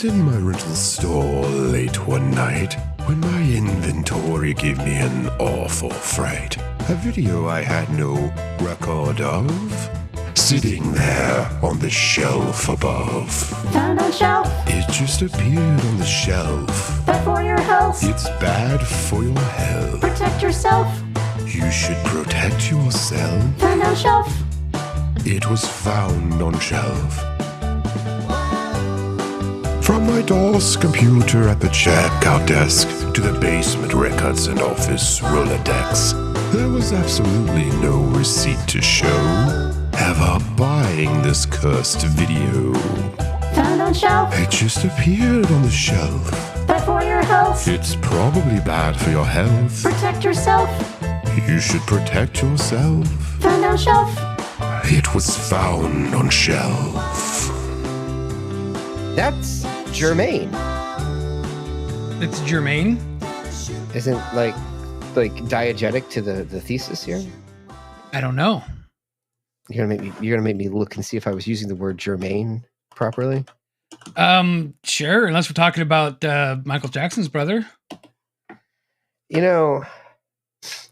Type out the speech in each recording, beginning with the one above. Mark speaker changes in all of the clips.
Speaker 1: was in my rental store late one night when my inventory gave me an awful fright. A video I had no record of, sitting there on the shelf above.
Speaker 2: Found on shelf.
Speaker 1: It just appeared on the shelf.
Speaker 2: Bad for your health.
Speaker 1: It's bad for your health.
Speaker 2: Protect yourself.
Speaker 1: You should protect yourself.
Speaker 2: Found on shelf.
Speaker 1: It was found on shelf. From my DOS computer at the checkout desk to the basement records and office Rolodex, there was absolutely no receipt to show ever buying this cursed video.
Speaker 2: Found on shelf.
Speaker 1: It just appeared on the shelf.
Speaker 2: Bad for your health.
Speaker 1: It's probably bad for your health.
Speaker 2: Protect yourself.
Speaker 1: You should protect yourself.
Speaker 2: Found on shelf.
Speaker 1: It was found on shelf.
Speaker 3: That's germane.
Speaker 4: It's germane?
Speaker 3: Isn't like diegetic to the thesis here?
Speaker 4: I don't know.
Speaker 3: You're gonna make me look and see if I was using the word germane properly.
Speaker 4: Sure, unless we're talking about Michael Jackson's brother.
Speaker 3: You know,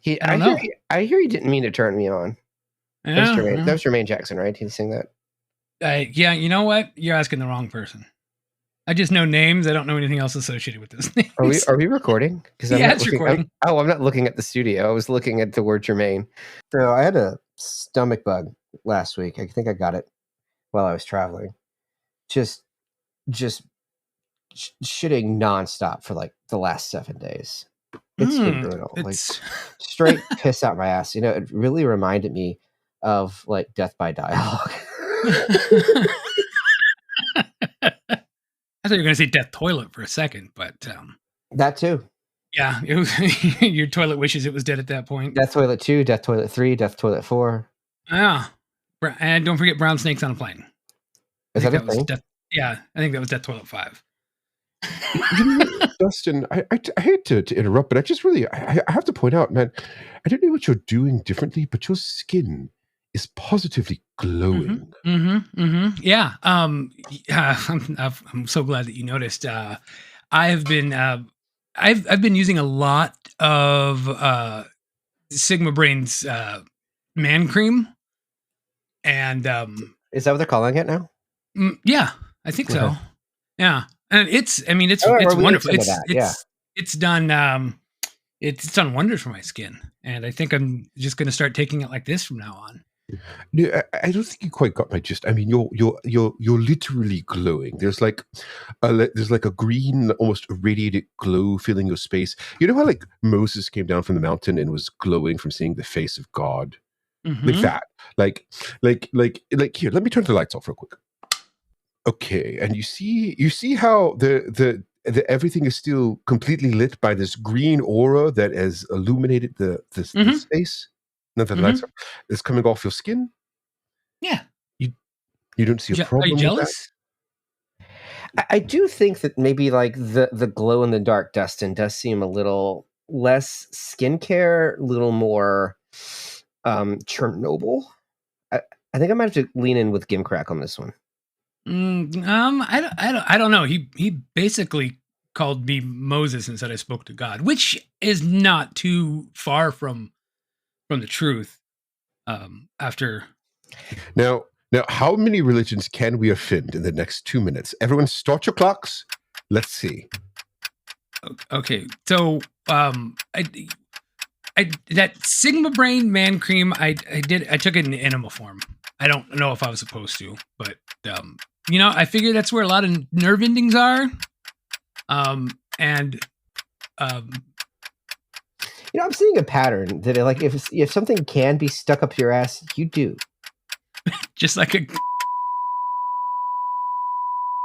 Speaker 3: I hear he didn't mean to turn me on.
Speaker 4: Yeah,
Speaker 3: That was Jermaine Jackson, right? He sang that.
Speaker 4: Yeah, you know what? You're asking the wrong person. I just know names. I don't know anything else associated with those names.
Speaker 3: Are we recording?
Speaker 4: Yeah, it's recording.
Speaker 3: I'm not looking at the studio. I was looking at the word germane. So I had a stomach bug last week. I think I got it while I was traveling. Just shitting nonstop for like the last 7 days. It's been brutal. Like straight piss out my ass. You know, it really reminded me of like Death by Dialogue.
Speaker 4: I thought you were going to say death toilet for a second, but
Speaker 3: that too.
Speaker 4: Yeah, it was your toilet wishes it was dead at that point.
Speaker 3: Death Toilet 2, Death Toilet 3, Death Toilet 4.
Speaker 4: Yeah, and don't forget brown snakes on a plane.
Speaker 3: Is that a thing?
Speaker 4: Yeah, I think that was Death Toilet 5.
Speaker 1: Dustin, I hate to interrupt, but I have to point out, man, I don't know what you're doing differently, but your skin is positively glowing.
Speaker 4: Yeah. I'm so glad that you noticed. I've been using a lot of Sigma Brain's man cream, and
Speaker 3: is that what they're calling it now?
Speaker 4: Yeah, I think so. Yeah, and it's wonderful. It's done. It's done wonders for my skin, and I think I'm just going to start taking it like this from now on.
Speaker 1: No, I don't think you quite got my gist. I mean, you're literally glowing. There's like a green, almost irradiated glow filling your space. You know how like Moses came down from the mountain and was glowing from seeing the face of God, like that. Like here. Let me turn the lights off real quick. Okay, and you see how the everything is still completely lit by this green aura that has illuminated the space. Now that the lights is coming off your skin.
Speaker 4: Yeah,
Speaker 1: you don't see a problem.
Speaker 4: Are you jealous?
Speaker 3: With that? I do think that maybe like the glow in the dark Dustin does seem a little less skincare, a little more Chernobyl. I think I might have to lean in with Gimcrack on this one.
Speaker 4: I don't know. He basically called me Moses and said I spoke to God, which is not too far from the truth. After
Speaker 1: now, how many religions can we offend in the next 2 minutes? Everyone, start your clocks. Let's see.
Speaker 4: Okay, so that Sigma Brain man cream, I took it in enema form. I don't know if I was supposed to, but I figure that's where a lot of nerve endings are.
Speaker 3: I'm seeing a pattern that like if something can be stuck up your ass, you do.
Speaker 4: Just like a.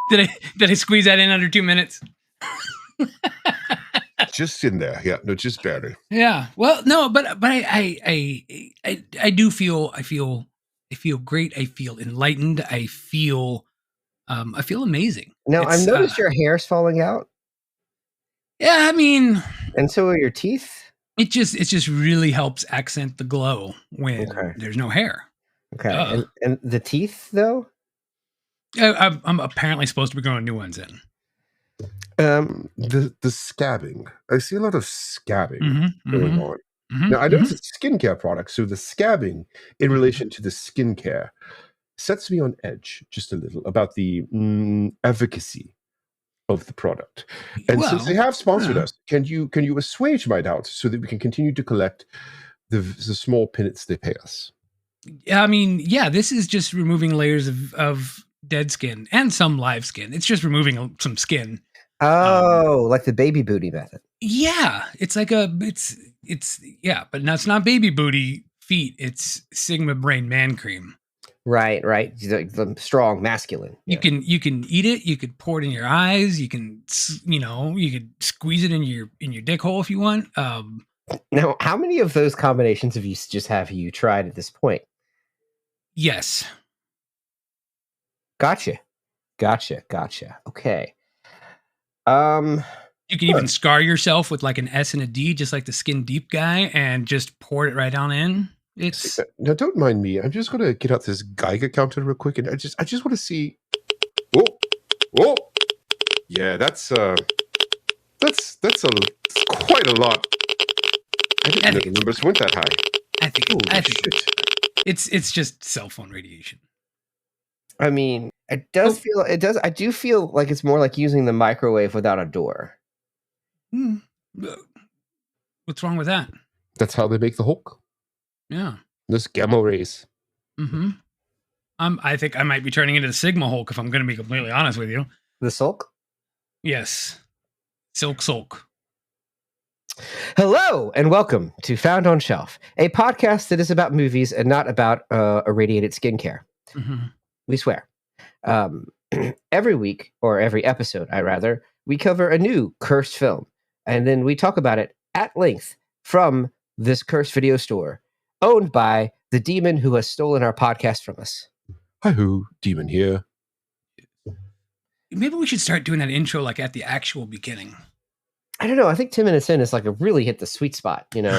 Speaker 4: Did I squeeze that in under 2 minutes?
Speaker 1: Just in there, yeah. No, just barely.
Speaker 4: Yeah. Well, no, but I do feel great. I feel enlightened. I feel amazing.
Speaker 3: Now I've noticed your hair's falling out.
Speaker 4: Yeah, I mean,
Speaker 3: and so are your teeth.
Speaker 4: It just really helps accent the glow when there's no hair.
Speaker 3: Okay, and the teeth though.
Speaker 4: I'm apparently supposed to be growing new ones in.
Speaker 1: The scabbing. I see a lot of scabbing going on. Now, I know it's a skincare product, so the scabbing in relation to the skincare sets me on edge just a little about the efficacy of the product. And since they have sponsored us, can you assuage my doubts so that we can continue to collect the small peanuts they pay us?
Speaker 4: I mean, yeah, this is just removing layers of dead skin and some live skin. It's just removing some skin.
Speaker 3: Oh, like the baby booty method.
Speaker 4: Yeah, it's like it's but now it's not baby booty feet. It's Sigma Brain Man Cream.
Speaker 3: Right. The strong masculine.
Speaker 4: You can eat it. You could pour it in your eyes. You can you could squeeze it in your dick hole if you want.
Speaker 3: Now, how many of those combinations have you tried at this point?
Speaker 4: Yes.
Speaker 3: Gotcha. Okay.
Speaker 4: You can even scar yourself with like an S and a D, just like the Skin Deep guy, and just pour it right down in. It's
Speaker 1: now, don't mind me. I'm just gonna get out this Geiger counter real quick, and I just want to see. Whoa! Yeah, that's quite a lot. I didn't know the numbers went that high.
Speaker 4: I think it's just cell phone radiation.
Speaker 3: I mean, I do feel like it's more like using the microwave without a door.
Speaker 4: What's wrong with that?
Speaker 1: That's how they make the Hulk.
Speaker 4: Yeah.
Speaker 1: This gamma rays.
Speaker 4: I think I might be turning into the Sigma Hulk if I'm going to be completely honest with you.
Speaker 3: The Sulk?
Speaker 4: Yes. Sulk.
Speaker 3: Hello and welcome to Found on Shelf, a podcast that is about movies and not about irradiated skincare. We swear. Every week, or every episode, we cover a new cursed film, and then we talk about it at length from this cursed video store, owned by the demon who has stolen our podcast from us.
Speaker 1: Hi-ho, demon here.
Speaker 4: Maybe we should start doing that intro like at the actual beginning.
Speaker 3: I don't know. I think 10 minutes in is like a really hit the sweet spot, you know.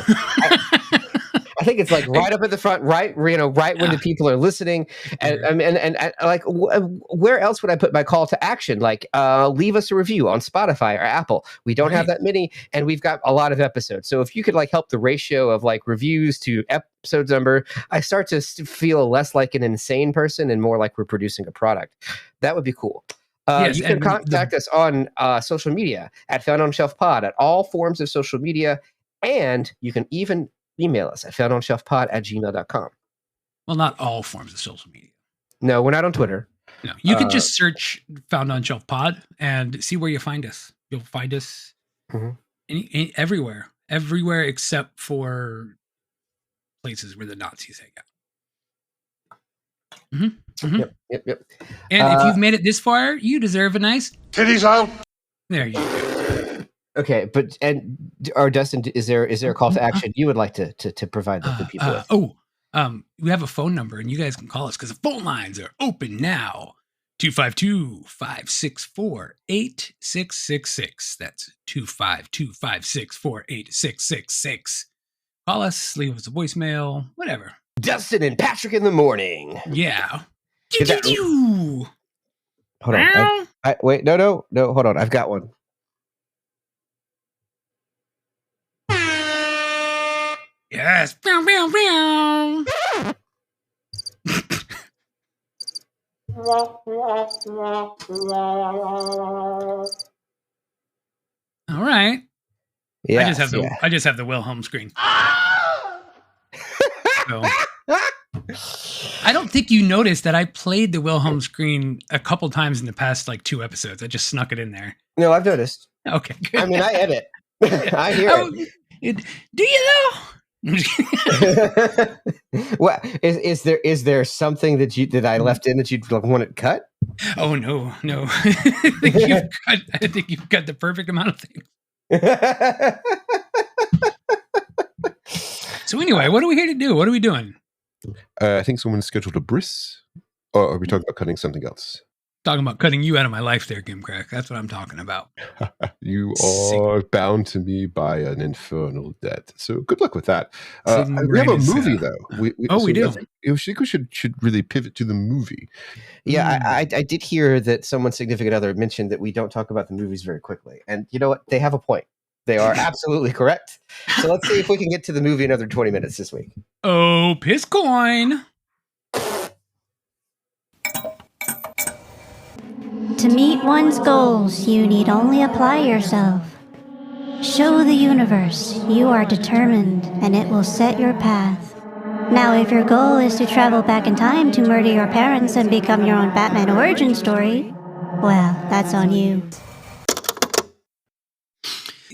Speaker 3: I think it's like right up at the front, right when the people are listening, and like where else would I put my call to action? Like, leave us a review on Spotify or Apple. We don't have that many, and we've got a lot of episodes. So if you could like help the ratio of like reviews to episodes number, I start to feel less like an insane person and more like we're producing a product. That would be cool. You can contact us on social media at Found on Shelf Pod, at all forms of social media, and you can even email us at foundonshelfpod@gmail.com.
Speaker 4: Well, not all forms of social media.
Speaker 3: No, we're not on Twitter.
Speaker 4: No, you can just search Found on Shelf Pod and see where you find us. You'll find us everywhere except for places where the Nazis hang out.
Speaker 3: Yep.
Speaker 4: And if you've made it this far, you deserve a nice
Speaker 5: titties out.
Speaker 4: There you go.
Speaker 3: Okay, but Dustin, is there a call to action you would like to provide the people with?
Speaker 4: We have a phone number, and you guys can call us because the phone lines are open now. 252-564-8666. That's 252-564-8666. Call us, leave us a voicemail, whatever.
Speaker 3: Dustin and Patrick in the morning.
Speaker 4: Yeah.
Speaker 3: Hold on. Wait, no, hold on. I've got one.
Speaker 4: Yes. Meow, meow, meow. All right.
Speaker 3: Yes,
Speaker 4: I just have the Wilhelm screen. So, I don't think you noticed that I played the Wilhelm screen a couple times in the past like 2 episodes. I just snuck it in there.
Speaker 3: No, I've noticed.
Speaker 4: Okay, good.
Speaker 3: I mean, I edit. I hear it.
Speaker 4: Do you know?
Speaker 3: What is there something that I left in that you'd want it cut?
Speaker 4: Oh no. I think you've got the perfect amount of things. So anyway, what are we here to do? What are we doing?
Speaker 1: I think someone scheduled a bris. Or are we talking about cutting something else?
Speaker 4: Talking about cutting you out of my life there, Gimcrack. That's what I'm talking about.
Speaker 1: You are bound to me by an infernal debt. So good luck with that.
Speaker 4: Sigmund
Speaker 1: We have a
Speaker 4: Brain is,
Speaker 1: movie, though.
Speaker 4: we do.
Speaker 1: I think we should really pivot to the movie.
Speaker 3: Yeah, I did hear that someone's significant other mentioned that we don't talk about the movies very quickly. And you know what? They have a point. They are absolutely correct. So let's see if we can get to the movie another 20 minutes this week.
Speaker 4: Oh, piss coin.
Speaker 2: To meet one's goals, you need only apply yourself. Show the universe you are determined, and it will set your path. Now, if your goal is to travel back in time to murder your parents and become your own Batman origin story, well, that's on you.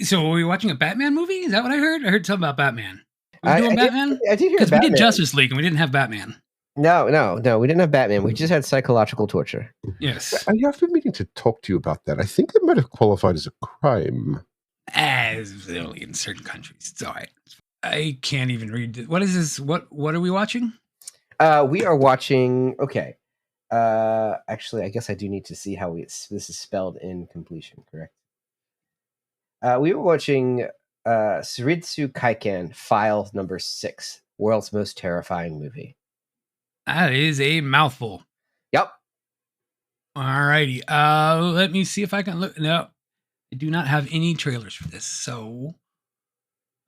Speaker 4: So, were we watching a Batman movie? Is that what I heard? I heard something about Batman. Were we doing Batman?
Speaker 3: I did hear
Speaker 4: because we
Speaker 3: Batman.
Speaker 4: did Justice League and we didn't have Batman.
Speaker 3: No, we didn't have Batman. We just had psychological torture.
Speaker 4: Yes.
Speaker 1: I have been meaning to talk to you about that. I think it might have qualified as a crime.
Speaker 4: As only in certain countries. It's all right. I can't even read. What is this? What are we watching?
Speaker 3: We are watching. Okay. Actually, I guess I do need to see how this is spelled in completion. Correct. We were watching Senritsu Kaiki File number 6, world's most terrifying movie.
Speaker 4: That is a mouthful.
Speaker 3: Yep.
Speaker 4: All righty. Let me see if I can look. No, I do not have any trailers for this. So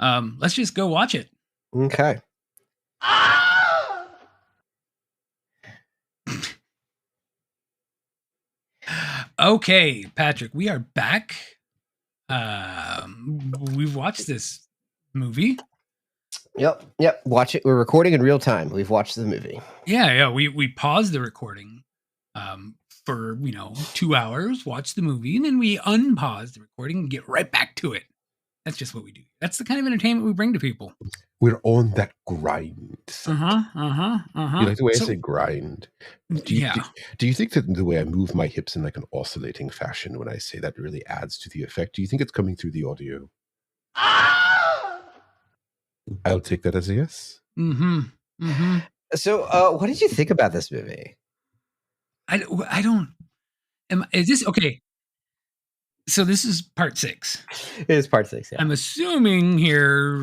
Speaker 4: let's just go watch it.
Speaker 3: Okay.
Speaker 4: Okay, Patrick, we are back. We've watched this movie.
Speaker 3: Yep. Watch it. We're recording in real time. We've watched the movie.
Speaker 4: Yeah. We paused the recording for 2 hours, watch the movie, and then we unpause the recording and get right back to it. That's just what we do. That's the kind of entertainment we bring to people.
Speaker 1: We're on that grind. You like the way I say grind? Do you think that the way I move my hips in like an oscillating fashion when I say that really adds to the effect? Do you think it's coming through the audio? I'll take that as a yes.
Speaker 3: So, what did you think about this movie?
Speaker 4: I don't. Is this okay? So this is part 6.
Speaker 3: It is part 6. Yeah.
Speaker 4: I'm assuming here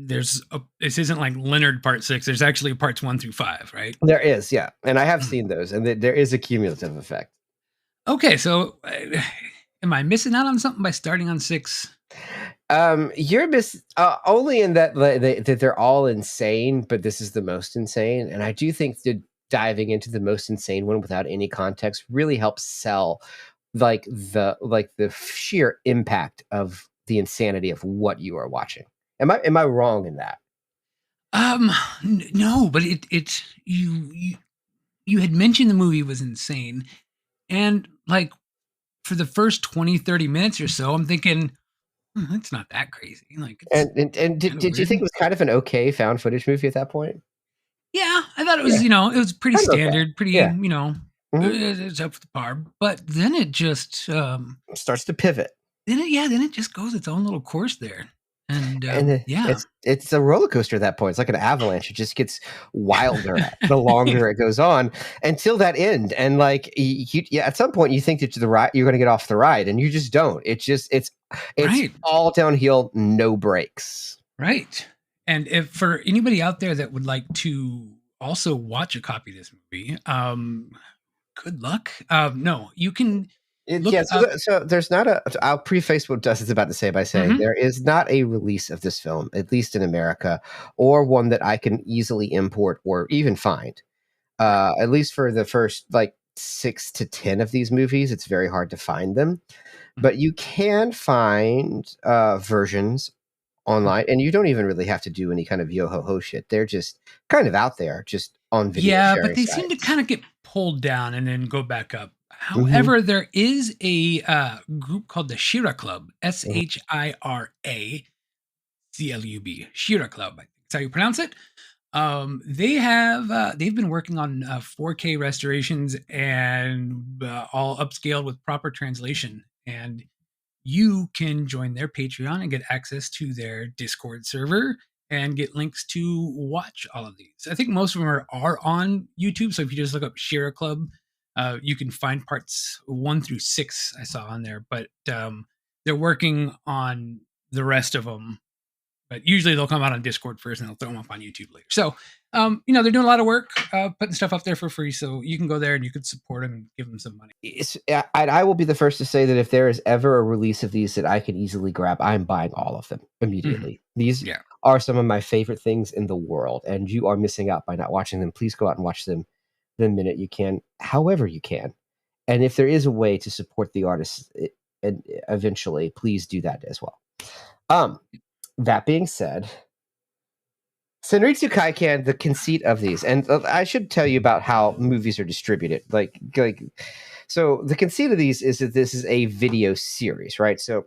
Speaker 4: this isn't like Leonard part 6. There's actually parts 1 through 5, right?
Speaker 3: There is, yeah, and I have seen those, and there is a cumulative effect.
Speaker 4: Okay, so am I missing out on something by starting on 6?
Speaker 3: You're only in that that they're all insane, but this is the most insane, and I do think that diving into the most insane one without any context really helps sell the sheer impact of the insanity of what you are watching. Am I wrong in that?
Speaker 4: No, but it's you had mentioned the movie was insane, and like for the first 20-30 minutes or so, I'm thinking it's not that crazy. Like,
Speaker 3: and did you think it was kind of an okay found footage movie at that point?
Speaker 4: Yeah, I thought it was. It was pretty
Speaker 3: Kind of
Speaker 4: standard,
Speaker 3: okay.
Speaker 4: pretty it's up for the par. But then it just
Speaker 3: starts to pivot.
Speaker 4: Then it just goes its own little course there. And
Speaker 3: it's a roller coaster at that point. It's like an avalanche. It just gets wilder the longer it goes on until that end. And like, at some point you think that you're going to get off the ride, and you just don't. It's right. All downhill, no brakes.
Speaker 4: Right. And if for anybody out there that would like to also watch a copy of this movie, good luck. No, you can.
Speaker 3: So there's not I'll preface what Dustin's about to say by saying there is not a release of this film, at least in America, or one that I can easily import or even find. At least for the first 6 to 10 of these movies, it's very hard to find them. But you can find versions online, and you don't even really have to do any kind of yo-ho-ho shit. They're just kind of out there, just on video.
Speaker 4: Yeah, but they seem to kind of get pulled down and then go back up. However, there is a group called the Shira Club, SHIRA CLUB, Shira Club. That's how you pronounce it. They've been working on 4K restorations and all upscaled with proper translation. And you can join their Patreon and get access to their Discord server and get links to watch all of these. I think most of them are on YouTube. So if you just look up Shira Club, You can find parts 1 through 6 I saw on there, but they're working on the rest of them. But usually they'll come out on Discord first and they'll throw them up on YouTube later. So, they're doing a lot of work putting stuff up there for free. So you can go there and you can support them and give them some money.
Speaker 3: I will be the first to say that if there is ever a release of these that I can easily grab, I'm buying all of them immediately. Mm-hmm. These are some of my favorite things in the world, and you are missing out by not watching them. Please go out and watch them the minute you can, however you can. And if there is a way to support the artists eventually, please do that as well. That being said, Senritsu Kaiki, the conceit of these, and I should tell you about how movies are distributed. So the conceit of these is that this is a video series, right? So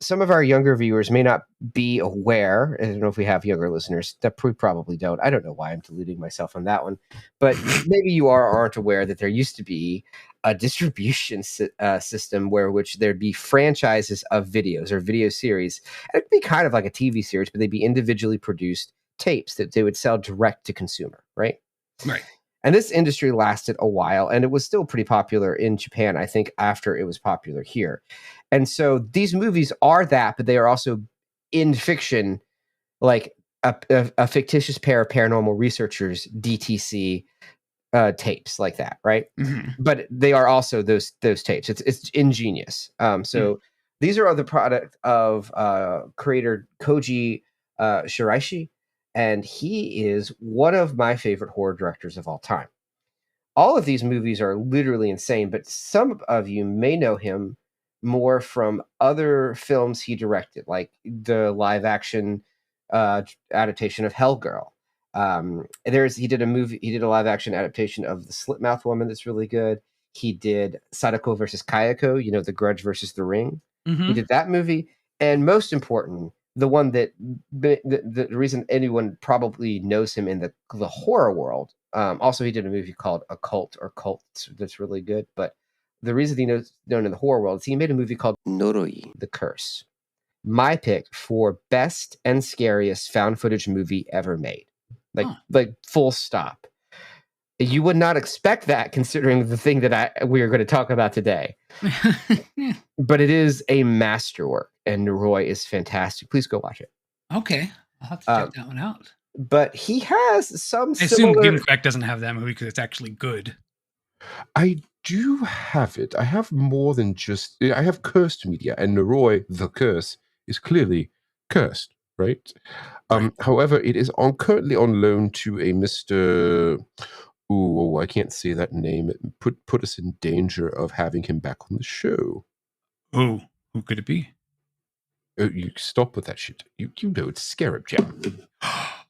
Speaker 3: some of our younger viewers may not be aware. I don't know if we have younger listeners. That we probably don't. I don't know why I'm deluding myself on that one. But maybe you aren't aware that there used to be a distribution system which there'd be franchises of videos or video series. And it'd be kind of like a TV series, but they'd be individually produced tapes that they would sell direct to consumer, right?
Speaker 4: Right.
Speaker 3: And this industry lasted a while, and it was still pretty popular in Japan, I think, after it was popular here. And so these movies are that, but they are also in fiction, like a fictitious pair of paranormal researchers, DTC tapes like that, right?
Speaker 4: Mm-hmm.
Speaker 3: But they are also those tapes. It's ingenious. These are the product of creator Koji Shiraishi, and he is one of my favorite horror directors of all time. All of these movies are literally insane, but some of you may know him more from other films he directed, like the live action adaptation of Hellgirl. He did a live action adaptation of The Slipmouth Woman that's really good. He did Sadako versus Kayako, The Grudge versus The Ring.
Speaker 4: Mm-hmm.
Speaker 3: He did that movie, and most important, the one that the reason anyone probably knows him in the horror world. Also, he did a movie called Occult or Cults that's really good. But the reason he's known in the horror world is he made a movie called Noroi, The Curse. My pick for best and scariest found footage movie ever made. Like full stop. You would not expect that considering the thing that we are going to talk about today. But it is a masterwork, and Noroi is fantastic. Please go watch it.
Speaker 4: Okay. I'll have to check that one out.
Speaker 3: But he has some
Speaker 4: I assume GameFAQ doesn't have that movie because it's actually good.
Speaker 1: I do have it. I have more than just... I have cursed media, and Noroi, The Curse, is clearly cursed, right? However, it is currently on loan to a Mr... Ooh, I can't say that name. It put us in danger of having him back on the show.
Speaker 4: Oh, who could it be?
Speaker 1: Oh, you stop with that shit. You know it's Scarab Jam.
Speaker 4: I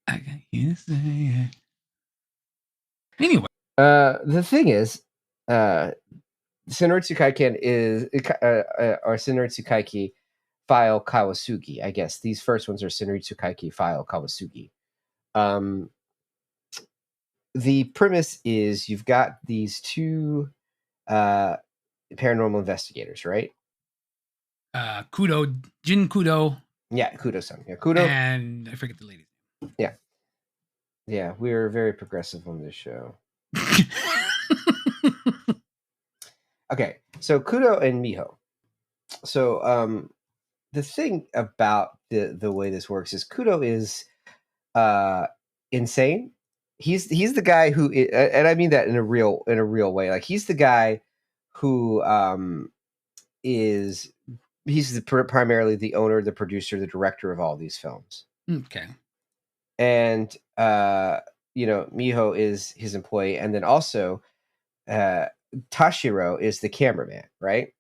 Speaker 4: got you to say it. Anyway.
Speaker 3: The thing is, Senritsu Kaiki or Senritsu Kaiki File Kowasugi, I guess. These first ones are Senritsu Kaiki File Kowasugi. The premise is you've got these two paranormal investigators, right?
Speaker 4: Jin Kudo.
Speaker 3: Yeah, Kudo-san. Yeah, Kudo.
Speaker 4: And I forget the lady's name.
Speaker 3: Yeah. Yeah, we're very progressive on this show. Okay, so Kudo and Miho. So the thing about the way this works is Kudo is insane. He's the guy who, and I mean that in a real way. Like he's the guy who he's primarily the owner, the producer, the director of all these films.
Speaker 4: Okay.
Speaker 3: And Miho is his employee, and then also Tashiro is the cameraman, right?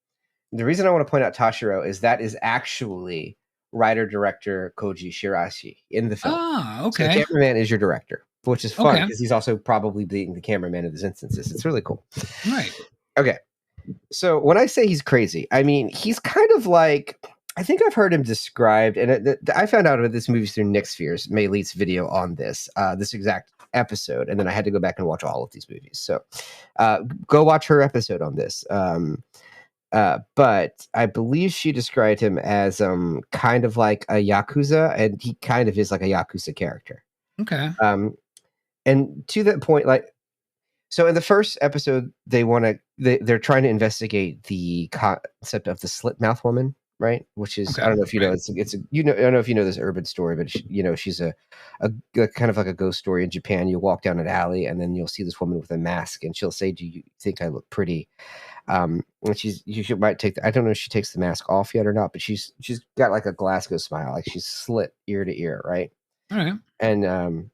Speaker 3: The reason I want to point out Tashiro is that is actually writer-director Koji Shiraishi in the film.
Speaker 4: Oh, okay.
Speaker 3: So the cameraman is your director, which is fun because he's also probably being the cameraman in these instances. It's really cool.
Speaker 4: Right.
Speaker 3: Okay. So when I say he's crazy, I mean, he's kind of like, I think I've heard him described, and I found out about this movie through Nick Sphere's Mayleet's video on this exact episode, and then I had to go back and watch all of these movies. So go watch her episode on this. But I believe she described him as kind of like a Yakuza, and he kind of is like a Yakuza character.
Speaker 4: Okay.
Speaker 3: And to that point, like, so in the first episode, they're trying to investigate the concept of the slit mouth woman, right? Which is, I don't know if you know, it's a, I don't know if you know this urban story, but she's a kind of like a ghost story in Japan. You walk down an alley and then you'll see this woman with a mask, and she'll say, "Do you think I look pretty?" And she might take I don't know if she takes the mask off yet or not, but she's got like a Glasgow smile, like she's slit ear to ear, right?
Speaker 4: All right.
Speaker 3: And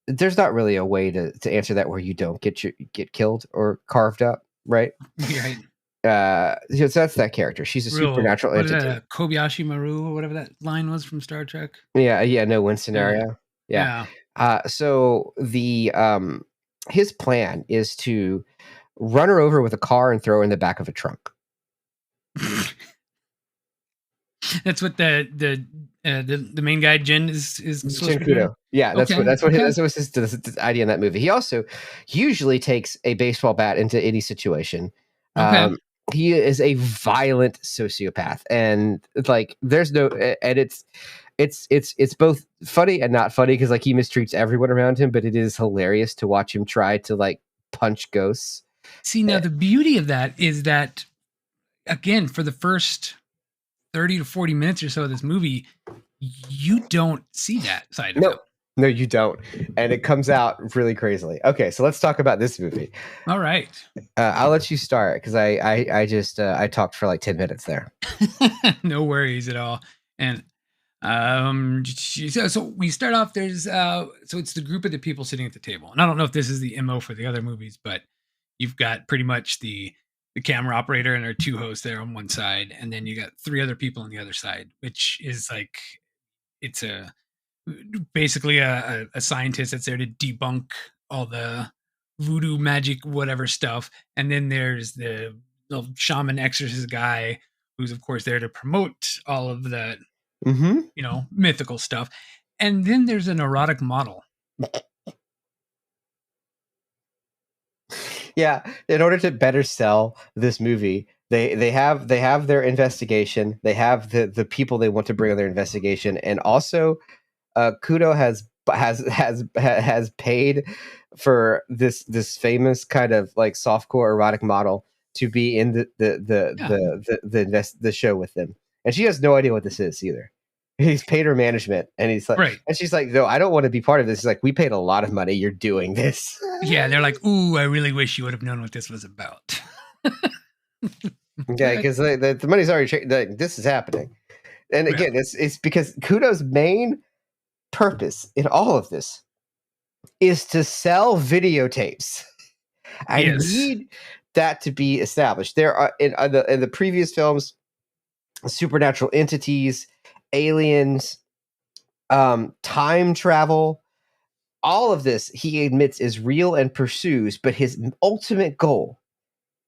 Speaker 3: there's not really a way to answer that where you don't get killed or carved up, right?
Speaker 4: Right.
Speaker 3: So that's that character. She's a supernatural entity.
Speaker 4: What is that, Kobayashi Maru or whatever that line was from Star Trek?
Speaker 3: Yeah, no win scenario. Yeah. So the his plan is to run her over with a car and throw her in the back of a trunk.
Speaker 4: That's what the main guy Jin is
Speaker 3: Jin Kudo. Yeah, that's what his idea in that movie. He also usually takes a baseball bat into any situation. He is a violent sociopath, and like there's no, and it's both funny and not funny because like he mistreats everyone around him, but it is hilarious to watch him try to like punch ghosts.
Speaker 4: See, now the beauty of that is that, again, for the first 30 to 40 minutes or so of this movie, you don't see that side of him.
Speaker 3: No, you don't. And it comes out really crazily. Okay, so let's talk about this movie.
Speaker 4: All right.
Speaker 3: I'll let you start because I just I talked for like 10 minutes there.
Speaker 4: No worries at all. And so we start off, there's so it's the group of the people sitting at the table. And I don't know if this is the MO for the other movies, but you've got pretty much the camera operator and our two hosts there on one side, and then you got three other people on the other side, which is like, it's basically a scientist that's there to debunk all the voodoo magic whatever stuff, and then there's the shaman exorcist guy who's of course there to promote all of that mythical stuff, and then there's an erotic model.
Speaker 3: Yeah, in order to better sell this movie, they have their investigation, they have the people they want to bring on their investigation, and also Kudo has paid for this famous kind of like softcore erotic model to be in the show with them, and she has no idea what this is either. He's paid her management, and he's like, and she's like, "No, I don't want to be part of this." He's like, "We paid a lot of money. You're doing this."
Speaker 4: Yeah, they're like, "Ooh, I really wish you would have known what this was about."
Speaker 3: Yeah, because the money's already this is happening, and again, it's because Kudo's main purpose in all of this is to sell videotapes. I need that to be established. There are in the previous films, supernatural entities, aliens, time travel, all of this he admits is real and pursues, but his ultimate goal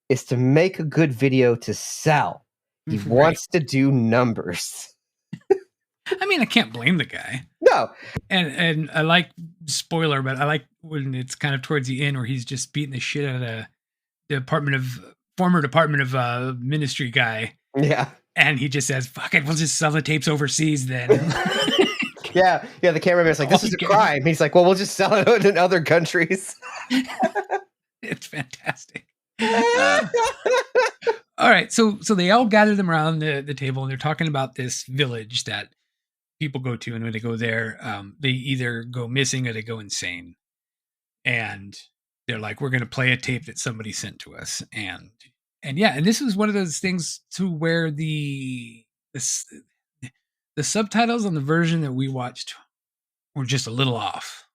Speaker 3: is to make a good video to sell. He wants to do numbers.
Speaker 4: I mean, I can't blame the guy.
Speaker 3: No.
Speaker 4: And I like, spoiler, but I like when it's kind of towards the end where he's just beating the shit out of the former Department of Ministry guy.
Speaker 3: Yeah.
Speaker 4: And he just says, "Fuck it, we'll just sell the tapes overseas then."
Speaker 3: Yeah, the cameraman's like, "This is a crime." He's like, "Well, we'll just sell it in other countries."
Speaker 4: It's fantastic. All right, so they all gather them around the table, and they're talking about this village that people go to, and when they go there, they either go missing or they go insane. And they're like, "We're going to play a tape that somebody sent to us," and this was one of those things to where the subtitles on the version that we watched were just a little off.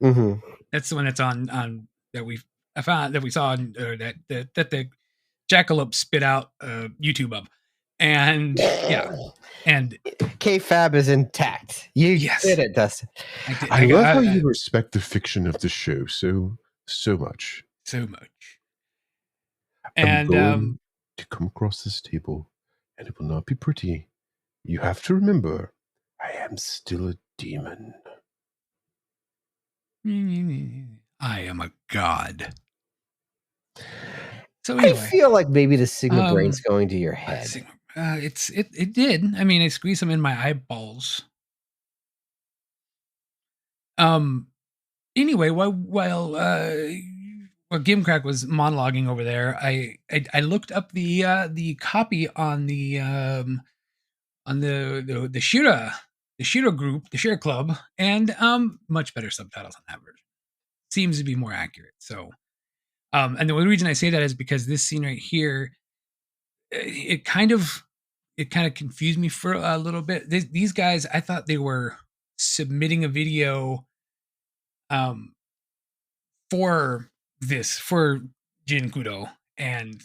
Speaker 3: Mm-hmm.
Speaker 4: That's the one that's on that we saw that the Jackalope spit out YouTube up, and and
Speaker 3: K-Fab is intact. You did it, Dustin.
Speaker 1: I love how you respect the fiction of the show so much.
Speaker 4: So much.
Speaker 1: And I'm going to come across this table, and it will not be pretty. You have to remember, I am still a demon.
Speaker 4: I am a god. So anyway,
Speaker 3: I feel like maybe the Sigma brain's going to your head.
Speaker 4: It did. I mean, I squeezed them in my eyeballs. anyway, while Gimcrack was monologuing over there, I looked up the copy on the Shira group, the Shira Club, and much better subtitles on that version. Seems to be more accurate. So, and the only reason I say that is because this scene right here, it kind of confused me for a little bit. These guys, I thought they were submitting a video for Jin Kudo, and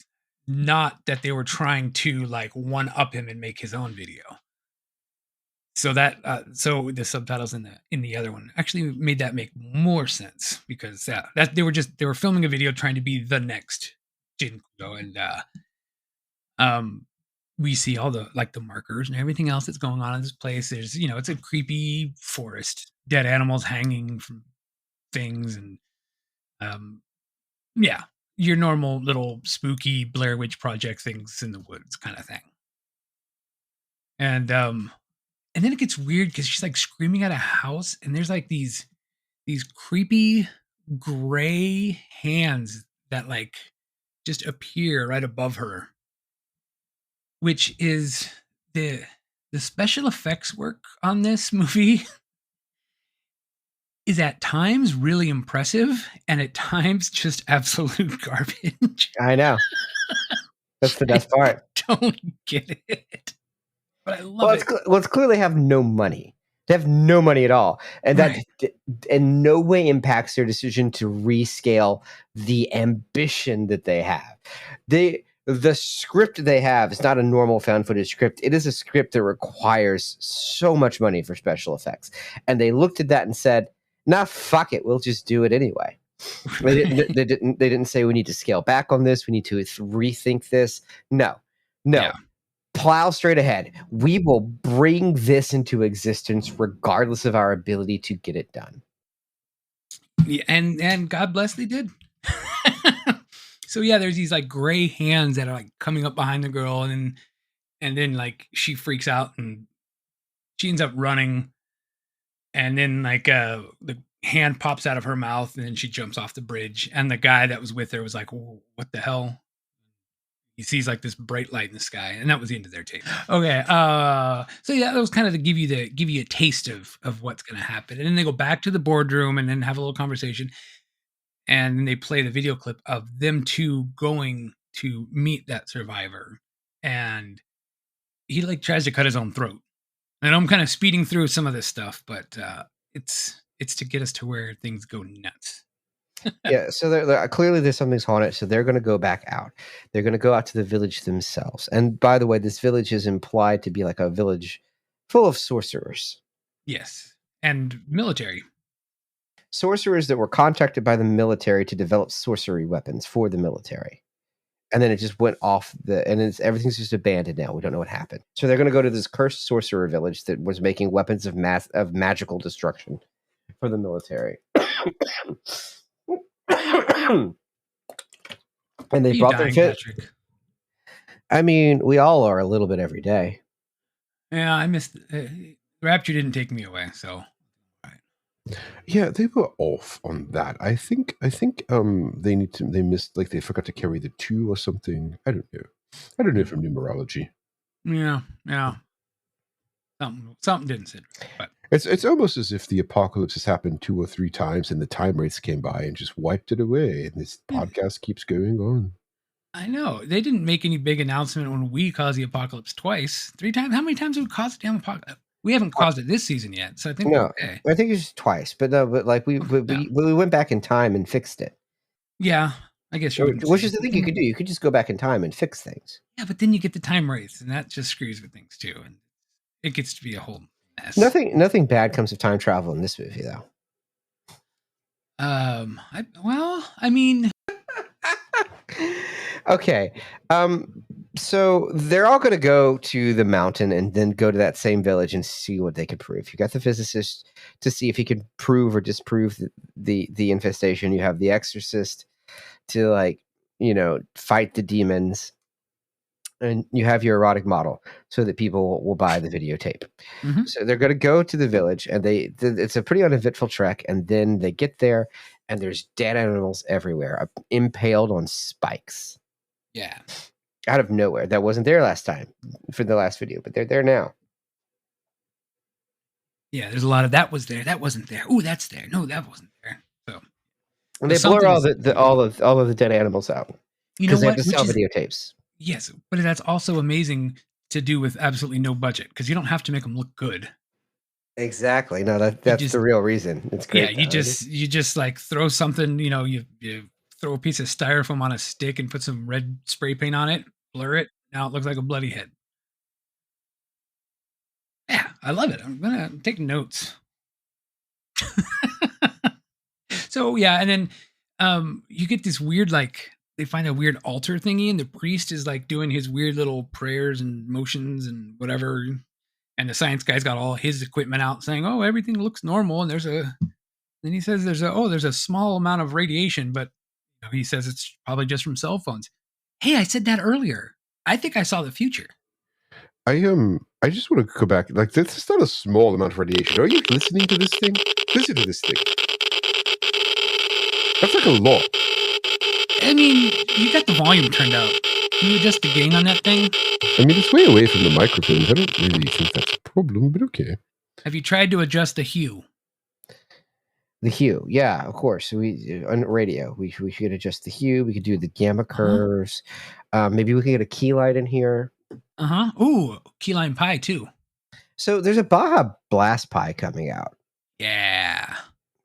Speaker 4: not that they were trying to like one up him and make his own video. So that so the subtitles in the other one actually made that make more sense, because that they were filming a video trying to be the next Jin Kudo, and we see all the like the markers and everything else that's going on in this place. There's it's a creepy forest, dead animals hanging from things, and yeah, your normal little spooky Blair Witch Project things in the woods kind of thing. And then it gets weird because she's like screaming at a house, and there's like these creepy gray hands that like just appear right above her, which is the special effects work on this movie is at times really impressive and at times just absolute garbage.
Speaker 3: I know. That's the best part.
Speaker 4: I don't get it. But I love it.
Speaker 3: It's clearly have no money. They have no money at all. And that in no way impacts their decision to rescale the ambition that they have. The script they have is not a normal found footage script. It is a script that requires so much money for special effects. And they looked at that and said, nah, fuck it. We'll just do it anyway. They didn't say we need to scale back on this. We need to rethink this. No. Yeah. Plow straight ahead. We will bring this into existence regardless of our ability to get it done.
Speaker 4: Yeah, and God bless they did. So yeah, there's these like gray hands that are like coming up behind the girl, and then like she freaks out and she ends up running, and then like the hand pops out of her mouth, and then she jumps off the bridge, and the guy that was with her was like, what the hell? He sees like this bright light in the sky, and that was the end of their tape. Okay, so yeah, that was kind of to give you a taste of what's going to happen, and then they go back to the boardroom and then have a little conversation, and then they play the video clip of them two going to meet that survivor, and he like tries to cut his own throat. And I'm kind of speeding through some of this stuff, but it's to get us to where things go nuts.
Speaker 3: Yeah, so they're clearly there's something's haunted, so they're going to go back out. They're going to go out to the village themselves. And by the way, this village is implied to be like a village full of sorcerers.
Speaker 4: Yes, and military.
Speaker 3: Sorcerers that were contracted by the military to develop sorcery weapons for the military. And then it just went off everything's just abandoned now. We don't know what happened. So they're going to go to this cursed sorcerer village that was making weapons of magical destruction for the military. And they brought their fit. I mean, we all are a little bit every day.
Speaker 4: Yeah, I missed. Rapture didn't take me away, so.
Speaker 1: Yeah, they were off on that. I think they missed, like they forgot to carry the 2 or something. I don't know from numerology.
Speaker 4: Yeah. Something didn't sit right, but
Speaker 1: it's almost as if the apocalypse has happened 2 or 3 times and the time wraiths came by and just wiped it away, and this podcast keeps going on.
Speaker 4: I know. They didn't make any big announcement when we caused the apocalypse twice. 3 times? How many times have we caused the damn apocalypse? We haven't caused it this season yet, so I think we're okay.
Speaker 3: I think it's just twice, but like we went back in time and fixed it.
Speaker 4: Yeah, I guess
Speaker 3: which is the thing you could do. You could just go back in time and fix things.
Speaker 4: Yeah, but then you get the time wraiths, and that just screws with things too, and it gets to be a whole mess.
Speaker 3: Nothing bad comes of time travel in this movie, though.
Speaker 4: I mean,
Speaker 3: okay. So they're all going to go to the mountain and then go to that same village and see what they could prove. You got the physicist to see if he could prove or disprove the infestation. You have the exorcist to fight the demons. and you have your erotic model so that people will buy the videotape.
Speaker 4: Mhm.
Speaker 3: So they're going to go to the village, and it's a pretty uneventful trek. And then they get there, and there's dead animals everywhere, impaled on spikes.
Speaker 4: Yeah.
Speaker 3: Out of nowhere. That wasn't there last time for the last video, but they're there now.
Speaker 4: Yeah, there's a lot of that was there, that wasn't there. Ooh, that's there. No, that wasn't there. So
Speaker 3: And they blur all of the dead animals out.
Speaker 4: You know
Speaker 3: Because they have
Speaker 4: what?
Speaker 3: to sell videotapes.
Speaker 4: Yes, but that's also amazing to do with absolutely no budget because you don't have to make them look good.
Speaker 3: Exactly. No, that's the real reason. It's great.
Speaker 4: Yeah, you just like throw something, you throw a piece of styrofoam on a stick and put some red spray paint on it, blur it. Now it looks like a bloody head. Yeah, I love it. I'm gonna take notes. So yeah, and then you get this weird, like, they find a weird altar thingy, and the priest is like doing his weird little prayers and motions and whatever. And the science guy's got all his equipment out saying, "Oh, everything looks normal." And then he says there's a small amount of radiation, but he says it's probably just from cell phones. Hey, I said that earlier. I think I saw the future.
Speaker 1: I just want to go back. Like, this is not a small amount of radiation. Are you listening to this thing? Listen to this thing. That's like a lot.
Speaker 4: I mean, you got the volume turned out. Can you adjust the gain on that thing?
Speaker 1: I mean, it's way away from the microphones. I don't really think that's a problem, but okay.
Speaker 4: Have you tried to adjust the hue?
Speaker 3: The hue, yeah, of course. We on radio, we could adjust the hue. We could do the gamma curves. Maybe we could get a key light in here.
Speaker 4: Ooh, key lime pie too.
Speaker 3: So there's a Baja Blast Pie coming out.
Speaker 4: Yeah.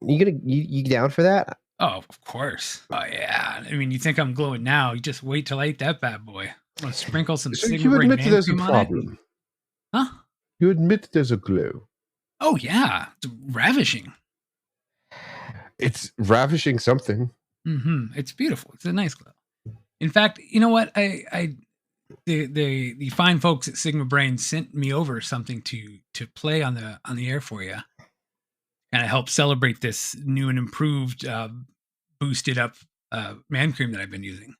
Speaker 3: You down for that?
Speaker 4: Oh, of course. Oh yeah. I mean, you think I'm glowing now? You just wait till I eat that bad boy. I'm gonna sprinkle some.
Speaker 1: So you admit there's a problem?
Speaker 4: Huh?
Speaker 1: You admit there's a glow?
Speaker 4: Oh yeah, it's ravishing.
Speaker 1: It's ravishing something.
Speaker 4: Mm-hmm. It's beautiful. It's a nice glow. In fact, you know what? The fine folks at Sigma Brain sent me over something to play on the air for you, and it helps celebrate this new and improved, boosted up man cream that I've been using.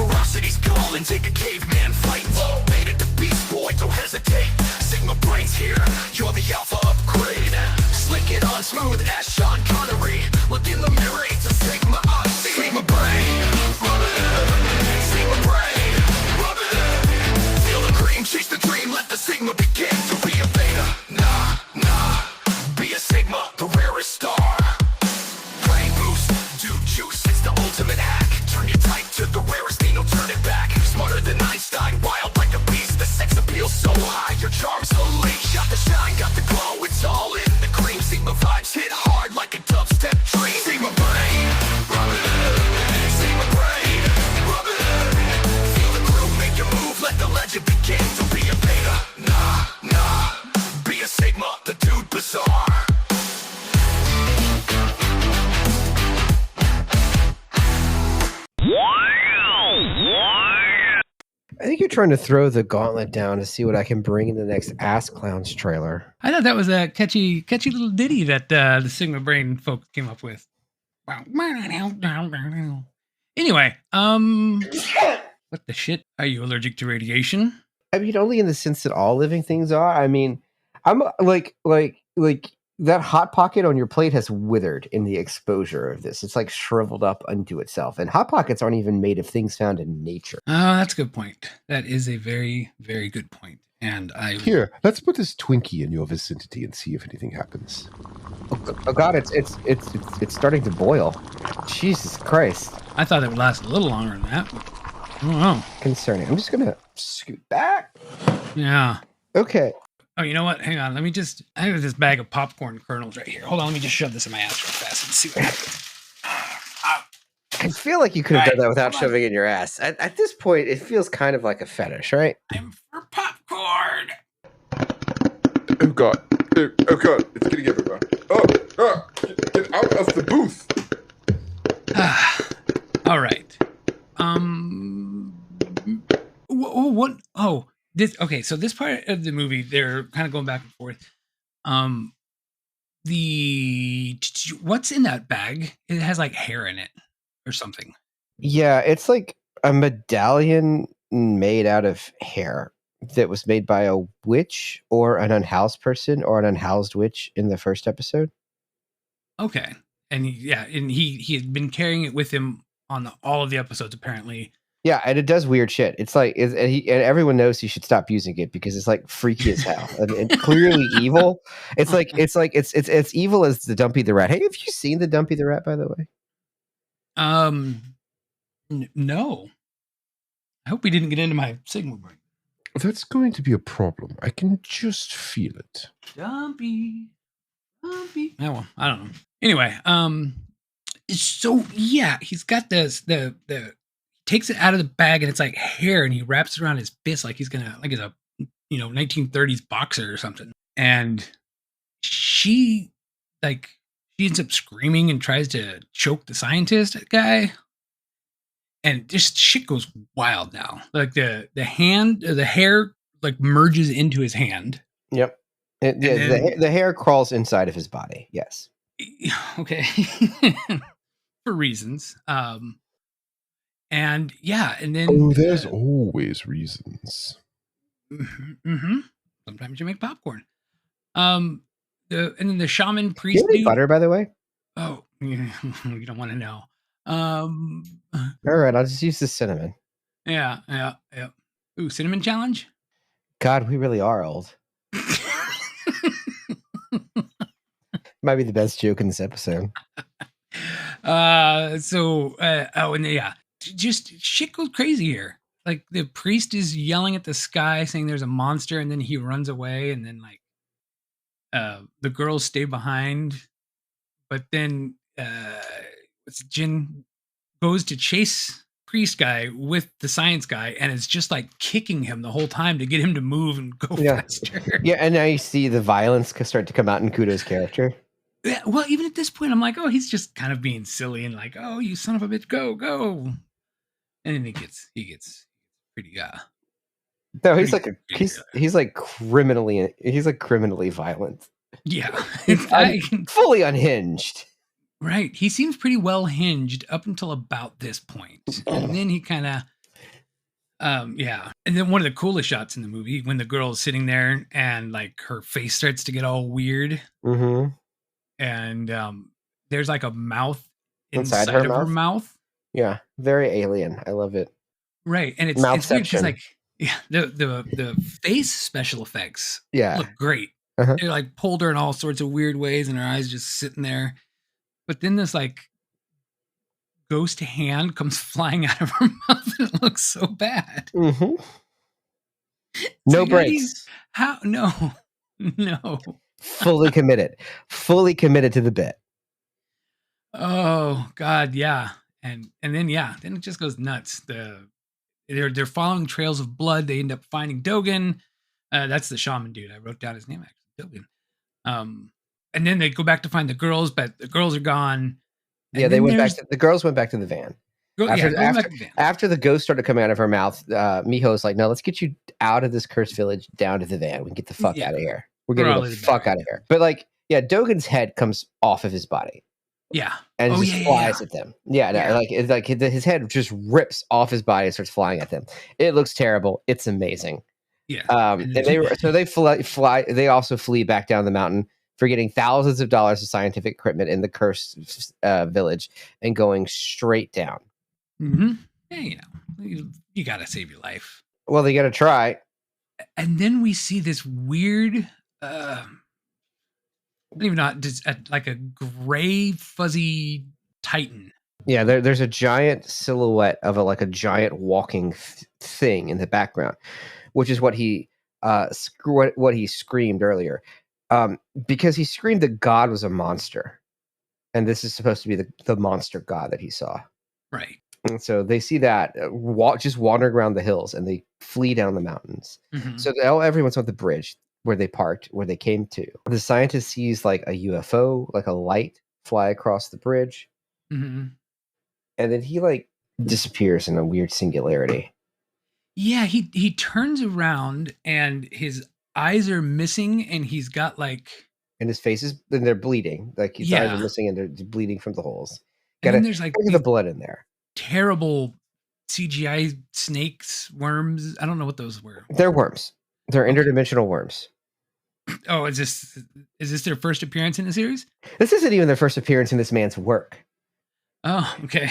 Speaker 5: Ferocity's calling, take a caveman fight. Made it the beast boy, don't hesitate. Sigma Brain's here, you're the alpha upgrade. Slick it on smooth as Sean Connery. Look in the mirror, it's a Sigma Odyssey. Sigma Brain, rub it in. Sigma Brain, rub it in. Feel the cream, chase the dream, let the Sigma begin. To be a beta, nah. Be a Sigma, the rarest star. Brain boost, do juice, it's the ultimate hack. Turn your type to the rarest thing, no turn it back. Smarter than Einstein, wild like a beast. The sex appeal so high, your charm's unleashed. Got the shine, got the glow, it's all in the cream. Sigma vibes hit hard like a dubstep dream. Sigma Brain, rub it in. Sigma Brain, rub it in. Feel the groove, make your move, let the legend begin. To be a beta, nah. Be a Sigma, the dude bizarre.
Speaker 3: I think you're trying to throw the gauntlet down to see what I can bring in the next Ass Clowns trailer.
Speaker 4: I thought that was a catchy little ditty that the Sigma Brain folks came up with. Anyway, what the shit? Are you allergic to radiation?
Speaker 3: I mean, only in the sense that all living things are. I mean, I'm like that hot pocket on your plate has withered in the exposure of this. It's like shriveled up unto itself. And hot pockets aren't even made of things found in nature.
Speaker 4: Oh, that's a good point. That is a very, very good point. And
Speaker 1: Here, let's put this Twinkie in your vicinity and see if anything happens.
Speaker 3: Oh God, it's starting to boil. Jesus Christ.
Speaker 4: I thought it would last a little longer than that. I don't know.
Speaker 3: Concerning. I'm just gonna scoot back.
Speaker 4: Yeah.
Speaker 3: Okay.
Speaker 4: Oh, you know what? Hang on. I have this bag of popcorn kernels right here. Hold on. Let me just shove this in my ass real fast and see what happens.
Speaker 3: I feel like you could have done that without shoving it in your ass. At this point, it feels kind of like a fetish, right?
Speaker 4: I'm for popcorn.
Speaker 1: Oh God. Oh God. It's getting everywhere. Oh, get out of the booth.
Speaker 4: All right. So this part of the movie, they're kind of going back and forth. What's in that bag? It has like hair in it or something.
Speaker 3: Yeah, it's like a medallion made out of hair that was made by a witch or an unhoused person or an unhoused witch in the first episode.
Speaker 4: Okay. And he had been carrying it with him on all of the episodes apparently.
Speaker 3: Yeah, and it does weird shit. It's like, and everyone knows he should stop using it because it's like freaky as hell and clearly evil. It's it's evil as the Dumpy the Rat. Hey, have you seen the Dumpy the Rat, by the way?
Speaker 4: No. I hope we didn't get into my signal break.
Speaker 1: That's going to be a problem. I can just feel it.
Speaker 4: Dumpy. Oh well, I don't know. Anyway, so yeah, he's got this takes it out of the bag and it's like hair and he wraps it around his fist like he's gonna like it's a 1930s boxer or something. And she ends up screaming and tries to choke the scientist guy. And just shit goes wild now. Like the hair like merges into his hand.
Speaker 3: Yep. The hair crawls inside of his body. Yes.
Speaker 4: Okay. For reasons. And yeah, and then
Speaker 1: there's always reasons.
Speaker 4: Mm-hmm. Sometimes you make popcorn. And then the shaman priest.
Speaker 3: Do you have any butter, by the way?
Speaker 4: Oh, you don't want to know.
Speaker 3: All right, I'll just use the cinnamon.
Speaker 4: Yeah. Ooh, cinnamon challenge?
Speaker 3: God, we really are old. Might be the best joke in this episode.
Speaker 4: Just shit goes crazy here. Like the priest is yelling at the sky saying there's a monster and then he runs away and then like the girls stay behind. But then Jin goes to chase priest guy with the science guy and is just like kicking him the whole time to get him to move and go faster.
Speaker 3: Yeah, and now you see the violence start to come out in Kudo's character.
Speaker 4: Yeah, well, even at this point, I'm like, oh, he's just kind of being silly and like, oh, you son of a bitch, go. And then he gets pretty
Speaker 3: no, he's criminally violent.
Speaker 4: Yeah.
Speaker 3: He's fully unhinged.
Speaker 4: Right. He seems pretty well hinged up until about this point. And then he kind of yeah. And then one of the coolest shots in the movie when the girl is sitting there and like her face starts to get all weird.
Speaker 3: Mm-hmm.
Speaker 4: And there's like a mouth inside of her mouth.
Speaker 3: Yeah, very alien. I love it.
Speaker 4: Right, and it's weird because like the face special effects look great.
Speaker 3: Uh-huh.
Speaker 4: They like pulled her in all sorts of weird ways, and her eyes just sitting there. But then this like ghost hand comes flying out of her mouth, and it looks so bad.
Speaker 3: Mm-hmm. No breaks.
Speaker 4: How? No.
Speaker 3: Fully committed to the bit.
Speaker 4: Oh God, yeah. And then it just goes nuts. They're following trails of blood. They end up finding Dogen. That's the shaman dude. I wrote down his name actually, Dogen. And then they go back to find the girls, but the girls are gone.
Speaker 3: Yeah, they went back. The girls went back to the van. After the ghost started coming out of her mouth, Miho's like, "No, let's get you out of this cursed village, down to the van. We can get the fuck out of here. We're getting the fuck out of here." But like, yeah, Dogen's head comes off of his body.
Speaker 4: Yeah,
Speaker 3: and just flies at them. His head just rips off his body and starts flying at them. It looks terrible. It's amazing.
Speaker 4: Yeah.
Speaker 3: And they fly. They also flee back down the mountain, forgetting thousands of dollars of scientific equipment in the cursed village and going straight down.
Speaker 4: Mm-hmm. Yeah, you gotta save your life.
Speaker 3: Well, they gotta try.
Speaker 4: And then we see this weird. Even not just like a gray fuzzy titan.
Speaker 3: Yeah, there's a giant silhouette of a giant walking thing in the background, which is what he screamed earlier, because he screamed that God was a monster, and this is supposed to be the monster god that he saw.
Speaker 4: Right.
Speaker 3: And so they see that just wandering around the hills, and they flee down the mountains. Mm-hmm. So everyone's on the bridge where they came to. The scientist sees like a UFO, like a light fly across the bridge.
Speaker 4: Mm-hmm.
Speaker 3: And then he like disappears in a weird singularity.
Speaker 4: Yeah, he turns around and his eyes are missing, and he's got like,
Speaker 3: and his face is, and they're bleeding. Like his eyes are
Speaker 4: yeah,
Speaker 3: missing and they're bleeding from the holes.
Speaker 4: and
Speaker 3: Gotta
Speaker 4: then there's like
Speaker 3: look at the
Speaker 4: these
Speaker 3: blood in there.
Speaker 4: terrible CGI snakes, worms. I don't know what those were.
Speaker 3: They're worms. They're
Speaker 4: Okay.
Speaker 3: interdimensional worms.
Speaker 4: Oh, is this their first appearance in the series?
Speaker 3: This isn't even their first appearance in this man's work.
Speaker 4: Oh, okay.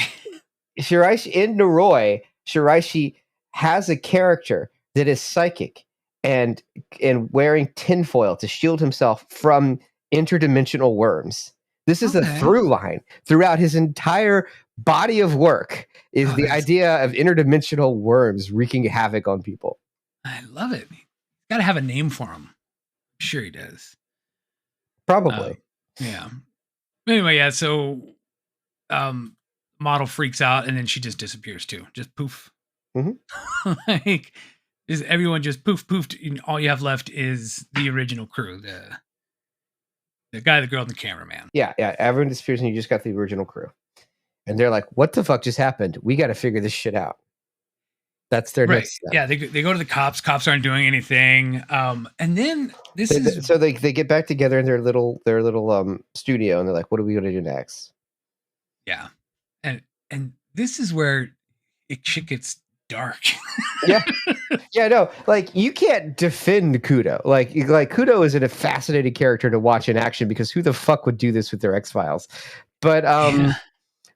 Speaker 3: Shiraishi in Noroi, Shiraishi has a character that is psychic and wearing tinfoil to shield himself from interdimensional worms. This is a through line throughout his entire body of work is the idea of interdimensional worms wreaking havoc on people.
Speaker 4: I love it. He's got to have a name for him. I'm sure he does.
Speaker 3: Probably.
Speaker 4: Yeah. Anyway, yeah, so model freaks out and then she just disappears too. Just poof.
Speaker 3: Mm-hmm.
Speaker 4: Like, is everyone just poofed? And all you have left is the original crew, the guy, the girl, and the cameraman.
Speaker 3: Yeah. Everyone disappears, and you just got the original crew. And they're like, "What the fuck just happened? We got to figure this shit out." That's their next step.
Speaker 4: Yeah, they go to the cops. Cops aren't doing anything. And then
Speaker 3: so they get back together in their little studio, and they're like, "What are we going to do next?"
Speaker 4: Yeah, and this is where shit gets dark.
Speaker 3: Yeah, no, like you can't defend Kudo. Like Kudo is a fascinating character to watch in action because who the fuck would do this with their X-Files? But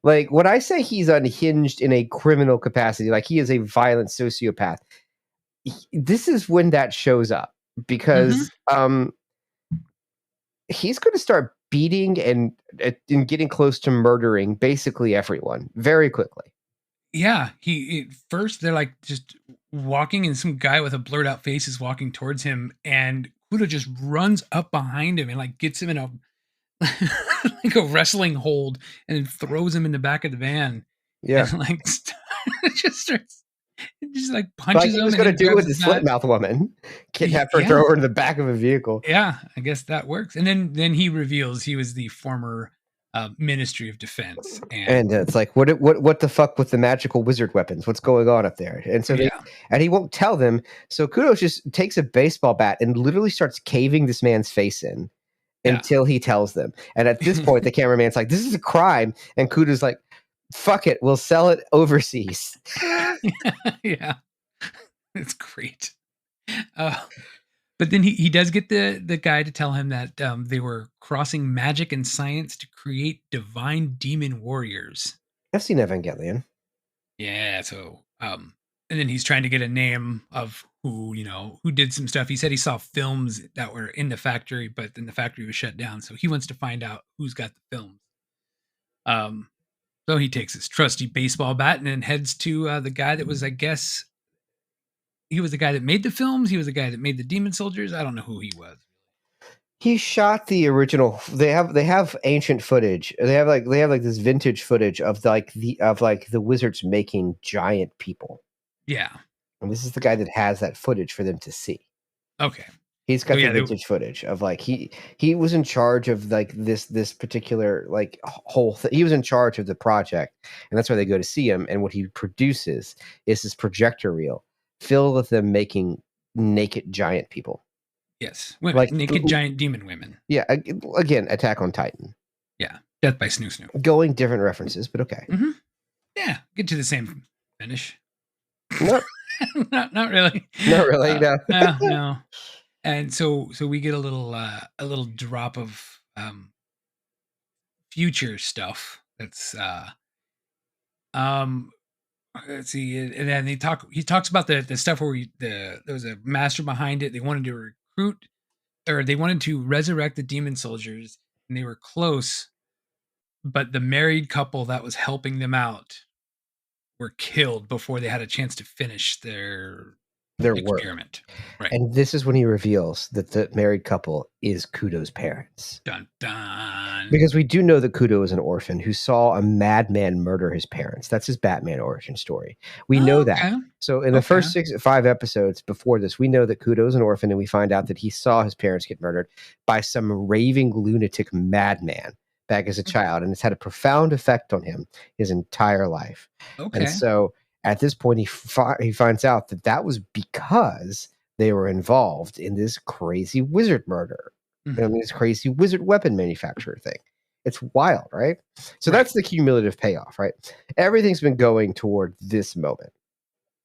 Speaker 3: like when I say he's unhinged in a criminal capacity, like he is a violent sociopath, this is when that shows up because he's going to start beating and getting close to murdering basically everyone very quickly.
Speaker 4: Yeah, first they're like just walking, and some guy with a blurred out face is walking towards him, and Kudo just runs up behind him and like gets him in a like a wrestling hold, and then throws him in the back of the van.
Speaker 3: Yeah,
Speaker 4: and like just like punches him.
Speaker 3: He was going to do it with the slit mouth woman, kidnap her, throw her in the back of a vehicle.
Speaker 4: Yeah, I guess that works. And then he reveals he was the former Ministry of Defense,
Speaker 3: and it's like, what the fuck with the magical wizard weapons? What's going on up there? And so and he won't tell them. So Kudo just takes a baseball bat and literally starts caving this man's face in until he tells them. And at this point, the cameraman's like, "This is a crime," and Kudo's like, "Fuck it, we'll sell it overseas."
Speaker 4: Yeah, it's great. But then he does get the guy to tell him that they were crossing magic and science to create divine demon warriors.
Speaker 3: I've seen Evangelion.
Speaker 4: Yeah, so and then he's trying to get a name of who did some stuff. He said he saw films that were in the factory, but then the factory was shut down. So he wants to find out who's got the films. So he takes his trusty baseball bat and then heads to the guy that was, I guess, he was the guy that made the films. He was the guy that made the Demon Soldiers. I don't know who he was.
Speaker 3: He shot the original. They have ancient footage. They have like this vintage footage of the wizards making giant people.
Speaker 4: Yeah.
Speaker 3: And this is the guy that has that footage for them to see.
Speaker 4: Okay.
Speaker 3: He's got the vintage footage of like he was in charge of like this particular like whole thing. He was in charge of the project, and that's why they go to see him. And what he produces is this projector reel filled with them making naked giant people.
Speaker 4: Yes, women, like naked giant demon women.
Speaker 3: Yeah, again, Attack on Titan.
Speaker 4: Yeah, Death by Snoo Snoo.
Speaker 3: Going different references, but okay.
Speaker 4: Mm-hmm. Yeah, get to the same finish.
Speaker 3: No,
Speaker 4: not really.
Speaker 3: Not really. No.
Speaker 4: No. And so we get a little drop of future stuff. That's let's see, and then he talks about the stuff where there was a master behind it. They wanted to recruit, or they wanted to resurrect the demon soldiers, and they were close, but the married couple that was helping them out were killed before they had a chance to finish their experiment.
Speaker 3: Right. And this is when he reveals that the married couple is Kudo's parents.
Speaker 4: Dun dun.
Speaker 3: Because we do know that Kudo is an orphan who saw a madman murder his parents. That's his Batman origin story. We know that. So in the first 5 episodes before this, we know that Kudo is an orphan, and we find out that he saw his parents get murdered by some raving lunatic madman back as a child, and it's had a profound effect on him his entire life. And so At this point, he finds out that was because they were involved in this crazy wizard murder.
Speaker 4: Mhm.
Speaker 3: I mean, this crazy wizard weapon manufacturer thing. It's wild, right? So
Speaker 4: Right.
Speaker 3: that's the cumulative payoff, right? Everything's been going toward this moment.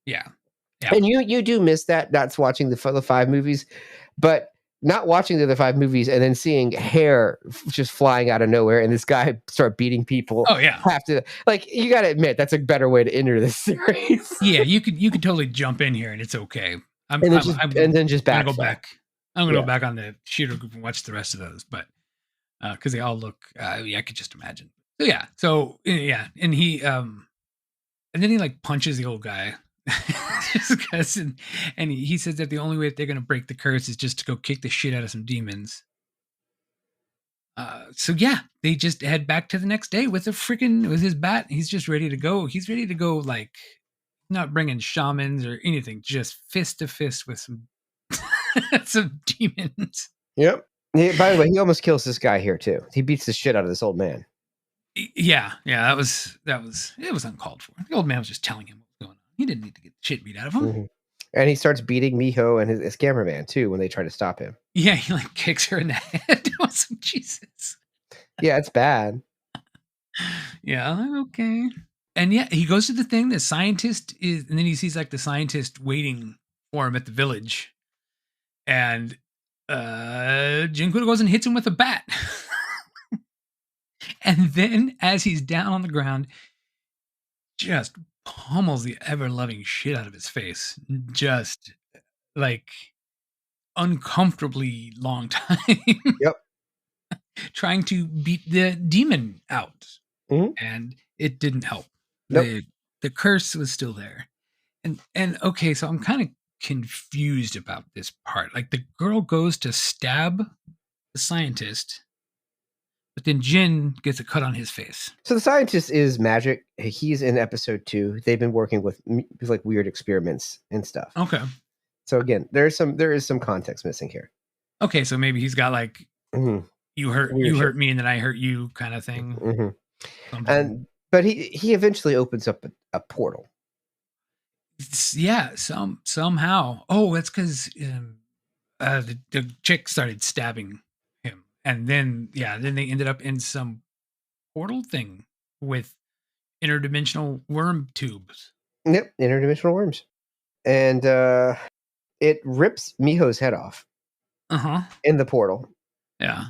Speaker 4: Yeah. Yeah.
Speaker 3: And you do miss that. That's watching the 5 movies, but not watching the other 5 movies and then seeing hair just flying out of nowhere and this guy start beating people.
Speaker 4: Oh yeah.
Speaker 3: Have to, like, you got to admit that's a better way to enter this series.
Speaker 4: Yeah, you could totally jump in here and it's okay. I'm
Speaker 3: and then just
Speaker 4: gonna
Speaker 3: back.
Speaker 4: go back. I'm gonna go back on the shooter group and watch the rest of those, but because they all look, I could just imagine. So yeah, and he and then he like punches the old guy, just because, and he says that the only way that they're gonna break the curse is just to go kick the shit out of some demons. So yeah, they just head back to the next day with his bat. He's just ready to go. He's ready to go, like, not bringing shamans or anything, just fist to fist with some some demons.
Speaker 3: Yep. By the way, he almost kills this guy here too. He beats the shit out of this old man.
Speaker 4: Yeah, that was it was uncalled for. The old man was just telling him what was going on. He didn't need to get the shit beat out of him.
Speaker 3: Mm-hmm. And he starts beating Miho and his cameraman too when they try to stop him.
Speaker 4: Yeah, he like kicks her in the head. Jesus.
Speaker 3: Yeah, it's bad.
Speaker 4: Yeah, okay. And yeah, he goes to the thing. The scientist is, and then he sees like the scientist waiting for him at the village, and Jinkudo goes and hits him with a bat. And then, as he's down on the ground, just pummels the ever-loving shit out of his face. Just like uncomfortably long time.
Speaker 3: Yep.
Speaker 4: Trying to beat the demon out.
Speaker 3: Mm-hmm.
Speaker 4: And it didn't help.
Speaker 3: Nope.
Speaker 4: The curse was still there. And okay, so I'm kind of confused about this part. Like, the girl goes to stab the scientist, but then Jin gets a cut on his face.
Speaker 3: So the scientist is magic. He's in episode 2. They've been working with like weird experiments and stuff.
Speaker 4: Okay.
Speaker 3: So again, there is some context missing here.
Speaker 4: Okay, so maybe he's got like,
Speaker 3: mm-hmm.
Speaker 4: you hurt me and then I hurt you kind of thing.
Speaker 3: Mm-hmm. But he eventually opens up a portal.
Speaker 4: Yeah, somehow. Oh, that's because the chick started stabbing him, and then they ended up in some portal thing with interdimensional worm tubes.
Speaker 3: Yep, interdimensional worms, and it rips Miho's head off. In the portal.
Speaker 4: Yeah,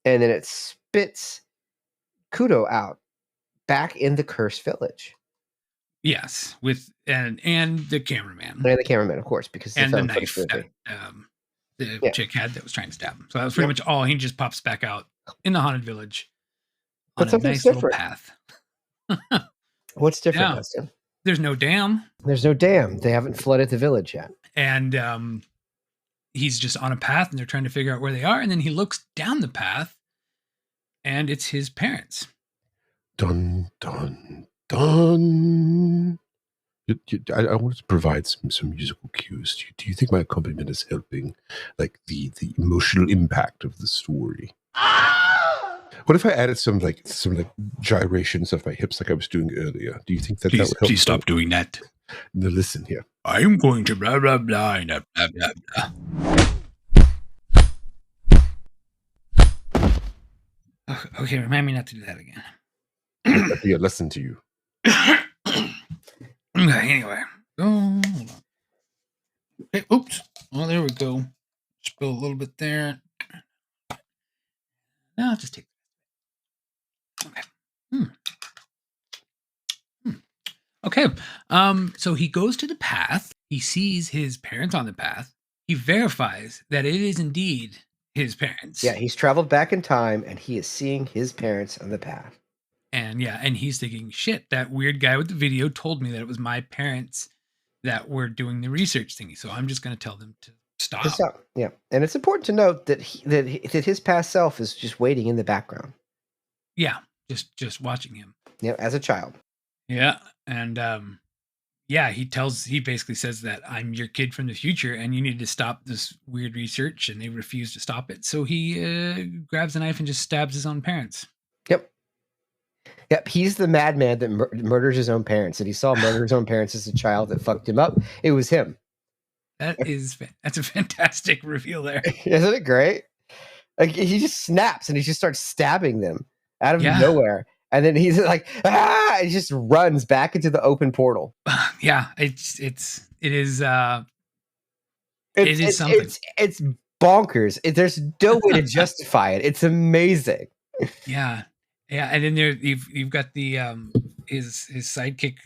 Speaker 3: and then it spits Kudo out back in the cursed village.
Speaker 4: Yes, with and the cameraman.
Speaker 3: And the cameraman, of course, because
Speaker 4: and the knife that the chick had that was trying to stab him. So that was pretty much all. He just pops back out in the haunted village on a nice little path.
Speaker 3: What's different, Dustin?
Speaker 4: There's no dam.
Speaker 3: There's no dam. They haven't flooded the village yet.
Speaker 4: And he's just on a path, and they're trying to figure out where they are. And then he looks down the path, and it's his parents.
Speaker 1: Dun, dun, dun. I wanted to provide some musical cues. Do you think my accompaniment is helping, like the emotional impact of the story? What if I added some gyrations of my hips like I was doing earlier? Do you think that would help?
Speaker 4: Please stop doing that.
Speaker 1: No, listen here.
Speaker 4: I'm going to blah blah blah blah blah blah. Okay, remind me not to do that again.
Speaker 1: That'd be a lesson to you.
Speaker 4: Okay, anyway. Oh, hold on. Okay, oops. Oh, there we go. Spill a little bit there. No, I'll just take it. Okay. Okay. So he goes to the path. He sees his parents on the path. He verifies that it is indeed his parents.
Speaker 3: Yeah, he's traveled back in time, and he is seeing his parents on the path.
Speaker 4: And and he's thinking, shit, that weird guy with the video told me that it was my parents that were doing the research thingy. So I'm just going to tell them to stop.
Speaker 3: Yeah. And it's important to note that that his past self is just waiting in the background.
Speaker 4: Yeah. Just watching him.
Speaker 3: Yeah, as a child.
Speaker 4: Yeah. And he basically says that I'm your kid from the future and you need to stop this weird research, and they refuse to stop it. So he grabs a knife and just stabs his own parents.
Speaker 3: Yep. Yep, he's the madman that murders his own parents, and he saw murder his own parents as a child that fucked him up. It was him.
Speaker 4: That's a fantastic reveal there.
Speaker 3: Isn't it great? Like he just snaps and he just starts stabbing them out of nowhere, and then he's like, ah! And he just runs back into the open portal.
Speaker 4: Yeah, it is something.
Speaker 3: It's bonkers. There's no way to justify it. It's amazing.
Speaker 4: Yeah, and then you've got the his sidekick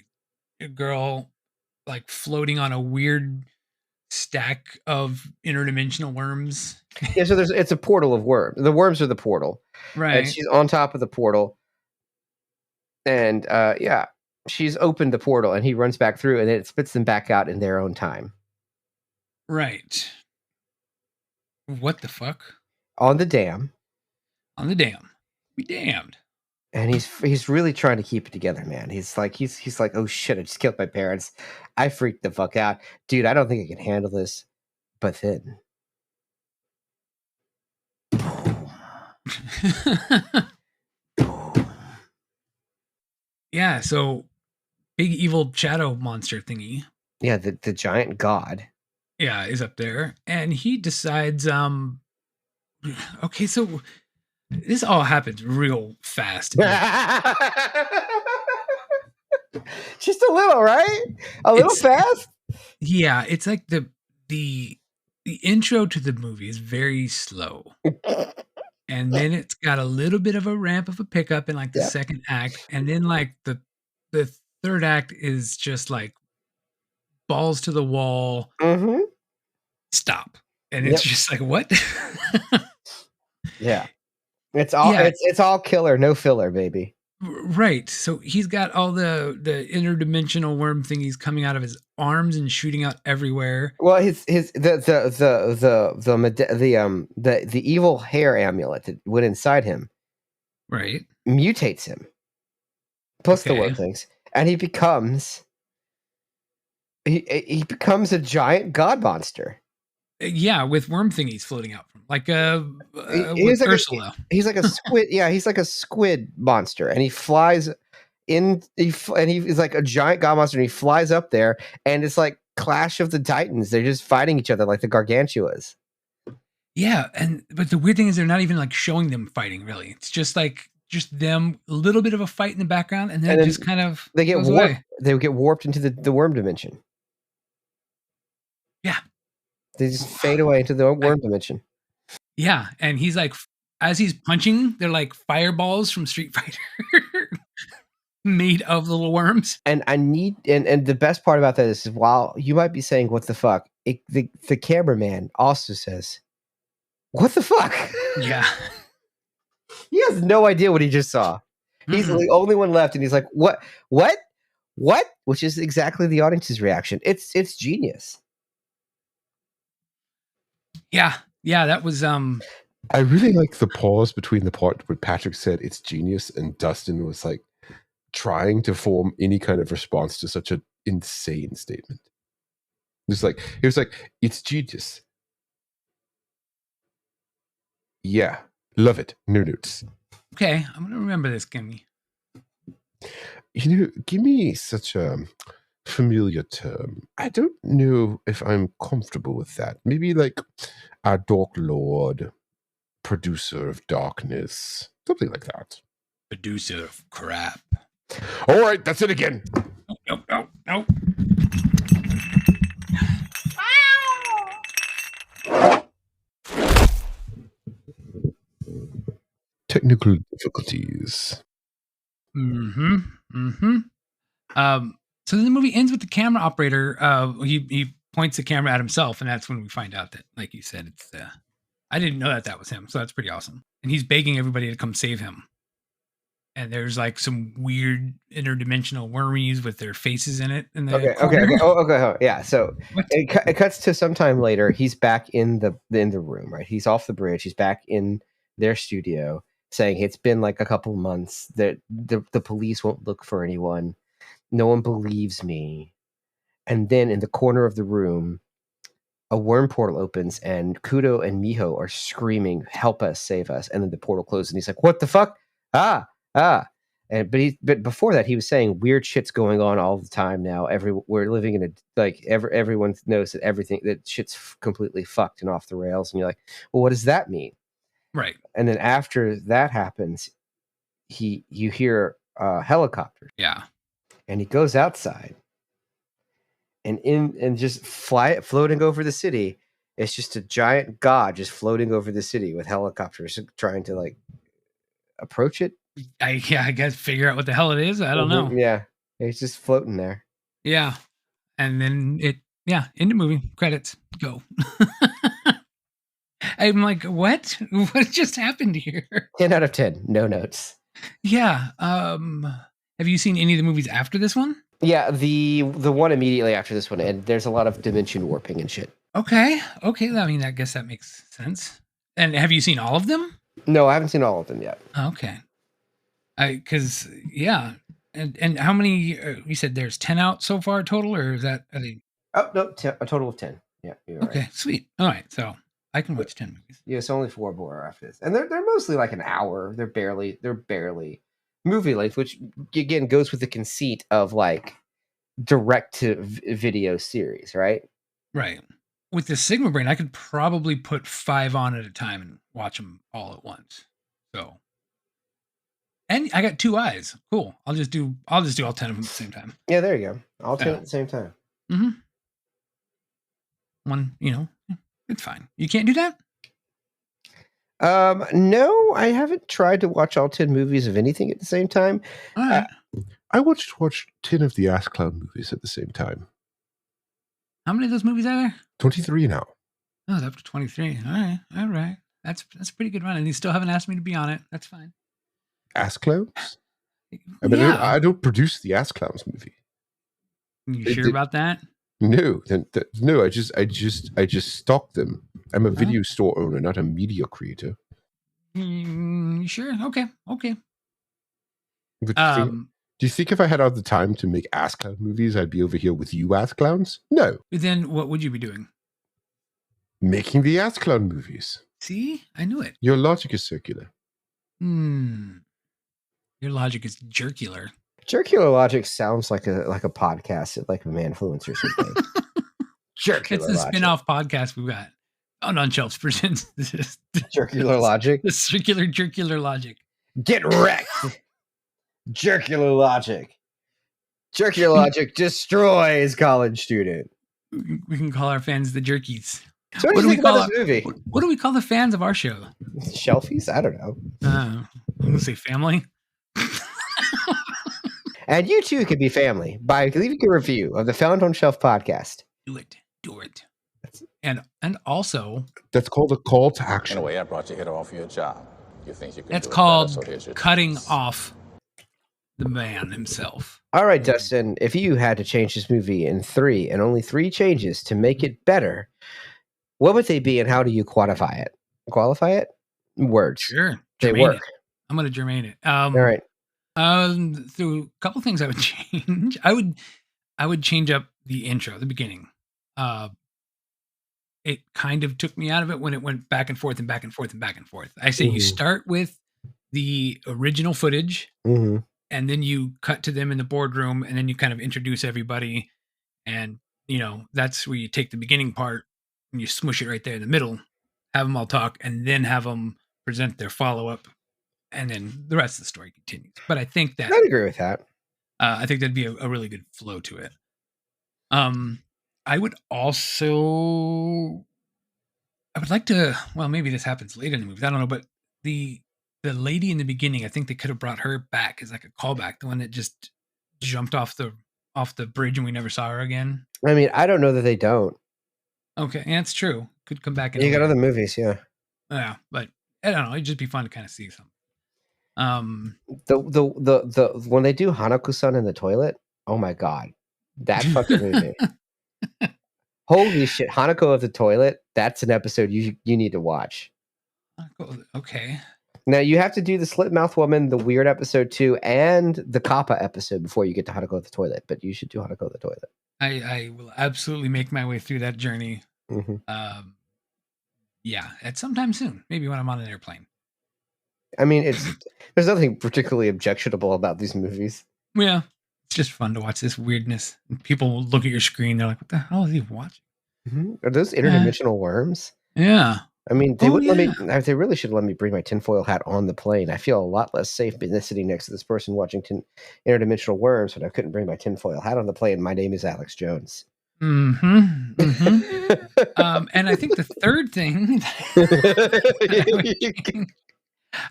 Speaker 4: girl like floating on a weird stack of interdimensional worms.
Speaker 3: Yeah, so it's a portal of worms. The worms are the portal,
Speaker 4: right?
Speaker 3: And she's on top of the portal, and she's opened the portal, and he runs back through, and then it spits them back out in their own time.
Speaker 4: Right. What the fuck?
Speaker 3: On the dam.
Speaker 4: Be damned.
Speaker 3: And he's really trying to keep it together, man. He's like, oh shit, I just killed my parents. I freaked the fuck out. Dude, I don't think I can handle this. But then
Speaker 4: yeah, so big evil shadow monster thingy.
Speaker 3: Yeah, the giant god.
Speaker 4: Yeah, is up there. And he decides, okay, so this all happens real fast.
Speaker 3: Just a little, right? A little fast?
Speaker 4: Yeah, it's like the intro to the movie is very slow. And then it's got a little bit of a ramp of a pickup in like the second act. And then like the third act is just like balls to the wall.
Speaker 3: Mm-hmm.
Speaker 4: Stop. And it's just like, what?
Speaker 3: Yeah. It's all killer, no filler, baby.
Speaker 4: Right. So he's got all the interdimensional worm thingies coming out of his arms and shooting out everywhere.
Speaker 3: Well, the evil hair amulet that went inside him,
Speaker 4: right,
Speaker 3: mutates him. Plus the worm things, and he becomes a giant god monster.
Speaker 4: Yeah, with worm thingies floating out from like
Speaker 3: he's like
Speaker 4: Ursula.
Speaker 3: He's like a squid. Yeah, he's like a squid monster, and he flies in. He's like a giant god monster, and he flies up there, and it's like Clash of the Titans. They're just fighting each other like the Gargantuas.
Speaker 4: Yeah, but the weird thing is they're not even like showing them fighting. Really, it's just them, a little bit of a fight in the background, and then just kind of
Speaker 3: they get warped. Away. They get warped into the worm dimension.
Speaker 4: Yeah.
Speaker 3: They just fade away into the worm dimension.
Speaker 4: Yeah, and he's like, as he's punching, they're like fireballs from Street Fighter, made of little worms.
Speaker 3: And the best part about that is, while you might be saying, "What the fuck," the cameraman also says, "What the fuck?"
Speaker 4: Yeah,
Speaker 3: he has no idea what he just saw. He's the only one left, and he's like, "What? Which is exactly the audience's reaction. It's genius.
Speaker 4: Yeah, that was
Speaker 1: I really like the pause between the part where Patrick said it's genius and Dustin was like trying to form any kind of response to such an insane statement. He was like, it's genius. Yeah, love it. No notes.
Speaker 4: Okay, I'm gonna remember this, Gimme.
Speaker 1: Gimme is such a familiar term. I don't know if I'm comfortable with that. Maybe like our Dark Lord, producer of darkness, something like that.
Speaker 4: Producer of crap.
Speaker 1: All right, that's it again.
Speaker 4: No.
Speaker 1: Technical difficulties.
Speaker 4: So then the movie ends with the camera operator. He points the camera at himself, and that's when we find out that, like you said, it's I didn't know that was him, so that's pretty awesome. And he's begging everybody to come save him. And there's like some weird interdimensional wormies with their faces in it. Okay.
Speaker 3: Yeah. So it cuts to sometime later. He's back in the room, right? He's off the bridge. He's back in their studio, saying it's been like a couple months that the police won't look for anyone. No one believes me. And then in the corner of the room, a worm portal opens, and Kudo and Miho are screaming, "Help us, save us!" And then the portal closes, and he's like, "What the fuck? Ah!" But before that, he was saying weird shit's going on all the time now. We're living in everyone knows that shit's completely fucked and off the rails, and you're like, well, what does that mean?
Speaker 4: Right.
Speaker 3: And then after that happens, you hear helicopters.
Speaker 4: Yeah.
Speaker 3: And he goes outside, and just floating over the city. It's just a giant god just floating over the city with helicopters trying to like approach it.
Speaker 4: I guess figure out what the hell it is. I don't know.
Speaker 3: Yeah, it's just floating there.
Speaker 4: Yeah, and then into movie credits go. I'm like, what? What just happened here?
Speaker 3: 10 out of 10, no notes.
Speaker 4: Yeah. Have you seen any of the movies after this one?
Speaker 3: Yeah, the one immediately after this one, and there's a lot of dimension warping and shit.
Speaker 4: Okay. I mean, I guess that makes sense. And have you seen all of them?
Speaker 3: No, I haven't seen all of them yet.
Speaker 4: Okay. Because and how many? You said there's 10 out so far total, or is that?
Speaker 3: Oh no, a total of 10. Yeah.
Speaker 4: Okay. Right. Sweet. All right. So I can watch 10 movies.
Speaker 3: Yeah, it's only 4 more after this, and they're mostly like an hour. They're barely movie length, which again goes with the conceit of like direct to video series, right?
Speaker 4: Right. With the Sigma Brain, I could probably put 5 on at a time and watch them all at once. So, and I got 2 eyes. Cool. I'll just do all 10 of them at the same time.
Speaker 3: Yeah, there you go. All 10 at the same time.
Speaker 4: Mm-hmm. One, it's fine. You can't do that?
Speaker 3: No, I haven't tried to watch all 10 movies of anything at the same time.
Speaker 4: All right.
Speaker 1: I watched 10 of the Ass Clown movies at the same time.
Speaker 4: How many of those movies are there?
Speaker 1: 23 now.
Speaker 4: Oh, it's up to 23. All right. That's a pretty good run, and you still haven't asked me to be on it. That's fine.
Speaker 1: Ass Clowns? I mean, I don't produce the Ass Clowns movie.
Speaker 4: You sure about that?
Speaker 1: No, no. I just stock them. I'm a video store owner, not a media creator.
Speaker 4: Sure. Okay.
Speaker 1: Do you think if I had all the time to make Ass Clown movies, I'd be over here with you Ass Clowns? No.
Speaker 4: Then what would you be doing?
Speaker 1: Making the Ass Clown movies.
Speaker 4: See? I knew it.
Speaker 1: Your logic is circular.
Speaker 4: Your logic is jerkular.
Speaker 3: Jerkular logic sounds like a podcast, like a Manfluence or something.
Speaker 4: Jerkular It's the spin-off podcast we've got. On Shelves presents
Speaker 3: Jerkular logic.
Speaker 4: The circular jerkular logic.
Speaker 3: Get wrecked. Jerkular logic. Jerkular logic destroys college student.
Speaker 4: We can call our fans the jerkies.
Speaker 3: So what do you think about this movie?
Speaker 4: What do we call the fans of our show?
Speaker 3: Shelfies? I don't know.
Speaker 4: I'm going to say family.
Speaker 3: And you too could be family by leaving a review of the Found on Shelf podcast.
Speaker 4: Do it. And also,
Speaker 1: that's called a call to action.
Speaker 6: In a way, I brought you here to offer you a job. You think you can
Speaker 4: that's
Speaker 6: do it
Speaker 4: called
Speaker 6: better, so
Speaker 4: cutting off the man himself.
Speaker 3: All right, Dustin, if you had to change this movie in 3 and only 3 changes to make it better, what would they be and how do you quantify it? Qualify it? Words.
Speaker 4: Sure.
Speaker 3: They work.
Speaker 4: I'm going to germane it.
Speaker 3: All right.
Speaker 4: Through a couple things I would change. I would change up the intro, the beginning. It kind of took me out of it when it went back and forth and back and forth and back and forth. I say you start with the original footage, and then you cut to them in the boardroom, and then you kind of introduce everybody, and that's where you take the beginning part and you smush it right there in the middle, have them all talk, and then have them present their follow-up, and then the rest of the story continues. But I think that
Speaker 3: I'd agree with that.
Speaker 4: I think that'd be a really good flow to it. I would like to, well, maybe this happens later in the movie, I don't know, but the lady in the beginning, I think they could have brought her back as like a callback, the one that just jumped off the bridge and we never saw her again.
Speaker 3: I mean, I don't know that they don't.
Speaker 4: Okay, yeah, that's true. Could come back.
Speaker 3: You got other movies, yeah.
Speaker 4: Yeah, but I don't know. It'd just be fun to kind of see something.
Speaker 3: The when they do Hanako-san in the toilet, oh my god, that fucking movie. Holy shit, Hanako of the toilet. That's an episode you need to watch.
Speaker 4: Okay.
Speaker 3: Now you have to do the Slit Mouth Woman, the weird episode 2, and the Kappa episode before you get to Hanako of the toilet. But you should do Hanako of the toilet.
Speaker 4: I will absolutely make my way through that journey. Yeah, at sometime soon. Maybe when I'm on an airplane.
Speaker 3: I mean, there's nothing particularly objectionable about these movies.
Speaker 4: Yeah, it's just fun to watch this weirdness. And people will look at your screen. They're like, "What the hell is he watching?"
Speaker 3: Are those interdimensional worms?
Speaker 4: Yeah.
Speaker 3: I mean, they would let me.
Speaker 4: Yeah.
Speaker 3: They really should let me bring my tinfoil hat on the plane. I feel a lot less safe being sitting next to this person watching interdimensional worms, but I couldn't bring my tinfoil hat on the plane. My name is Alex Jones.
Speaker 4: Mm-hmm. Mm-hmm. And I think the third thing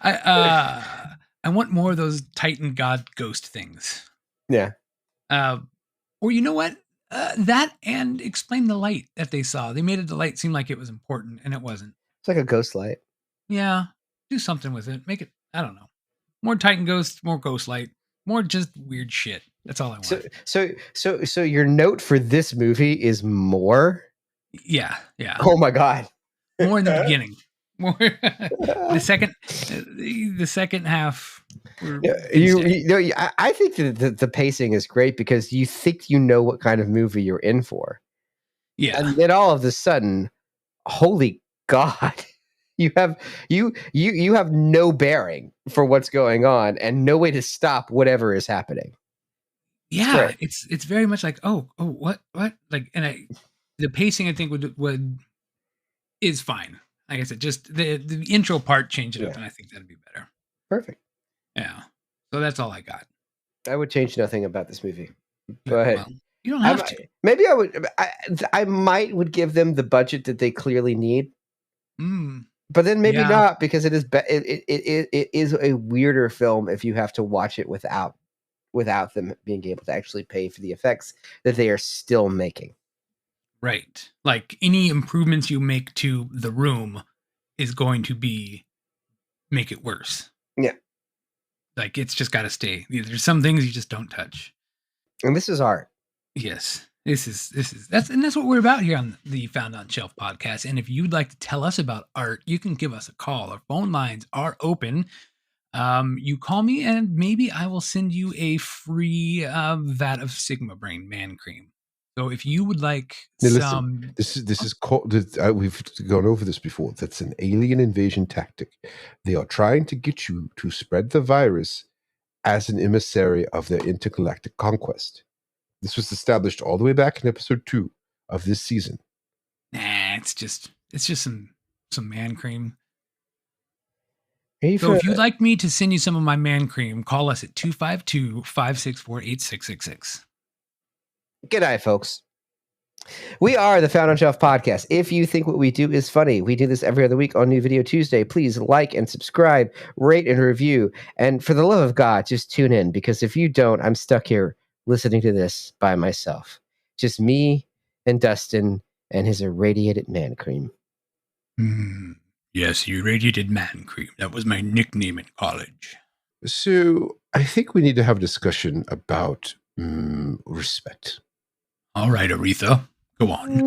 Speaker 4: I want more of those Titan God ghost things.
Speaker 3: Yeah.
Speaker 4: Or you know what? That and explain the light that they saw. They made the light seem like it was important, and it wasn't.
Speaker 3: It's like a ghost light.
Speaker 4: Yeah. Do something with it. Make it, I don't know. More Titan ghosts, more ghost light, more just weird shit. That's all I want.
Speaker 3: So your note for this movie is more?
Speaker 4: Yeah. Yeah.
Speaker 3: Oh my God.
Speaker 4: More in the beginning. More the second half.
Speaker 3: I think that the pacing is great because you think you know what kind of movie you're in for.
Speaker 4: Yeah.
Speaker 3: And then all of a sudden, holy God, you have no bearing for what's going on and no way to stop whatever is happening.
Speaker 4: Yeah, it's very much like, what like, and the pacing I think would is fine. Like I said, just the intro part, change it up, and I think that'd be better.
Speaker 3: Perfect.
Speaker 4: Yeah. So that's all I got.
Speaker 3: I would change nothing about this movie. Go ahead.
Speaker 4: Well, you don't have to.
Speaker 3: Maybe I would. I would give them the budget that they clearly need. But then maybe not, because it is a weirder film if you have to watch it without them being able to actually pay for the effects that they are still making.
Speaker 4: Right. Like any improvements you make to the room is going to make it worse.
Speaker 3: Yeah.
Speaker 4: Like it's just got to stay. There's some things you just don't touch.
Speaker 3: And this is art.
Speaker 4: Yes. That's what we're about here on the Found on Shelf podcast. And if you'd like to tell us about art, you can give us a call. Our phone lines are open. You call me and maybe I will send you a free vat of Sigma Brain Man Cream. So if you would like
Speaker 1: listen, this is called. We've gone over this before. That's an alien invasion tactic. They are trying to get you to spread the virus as an emissary of their intergalactic conquest. This was established all the way back in episode 2 of this season.
Speaker 4: Nah, it's just some man cream. So if you'd like me to send you some of my man cream, call us at 252-564-8666.
Speaker 3: G'day, folks. We are the Found on Shelf podcast. If you think what we do is funny, we do this every other week on New Video Tuesday. Please like and subscribe, rate and review. And for the love of God, just tune in, because if you don't, I'm stuck here listening to this by myself. Just me and Dustin and his irradiated man cream.
Speaker 4: Yes, irradiated man cream. That was my nickname in college.
Speaker 1: So I think we need to have a discussion about respect.
Speaker 4: All right, Aretha, go on.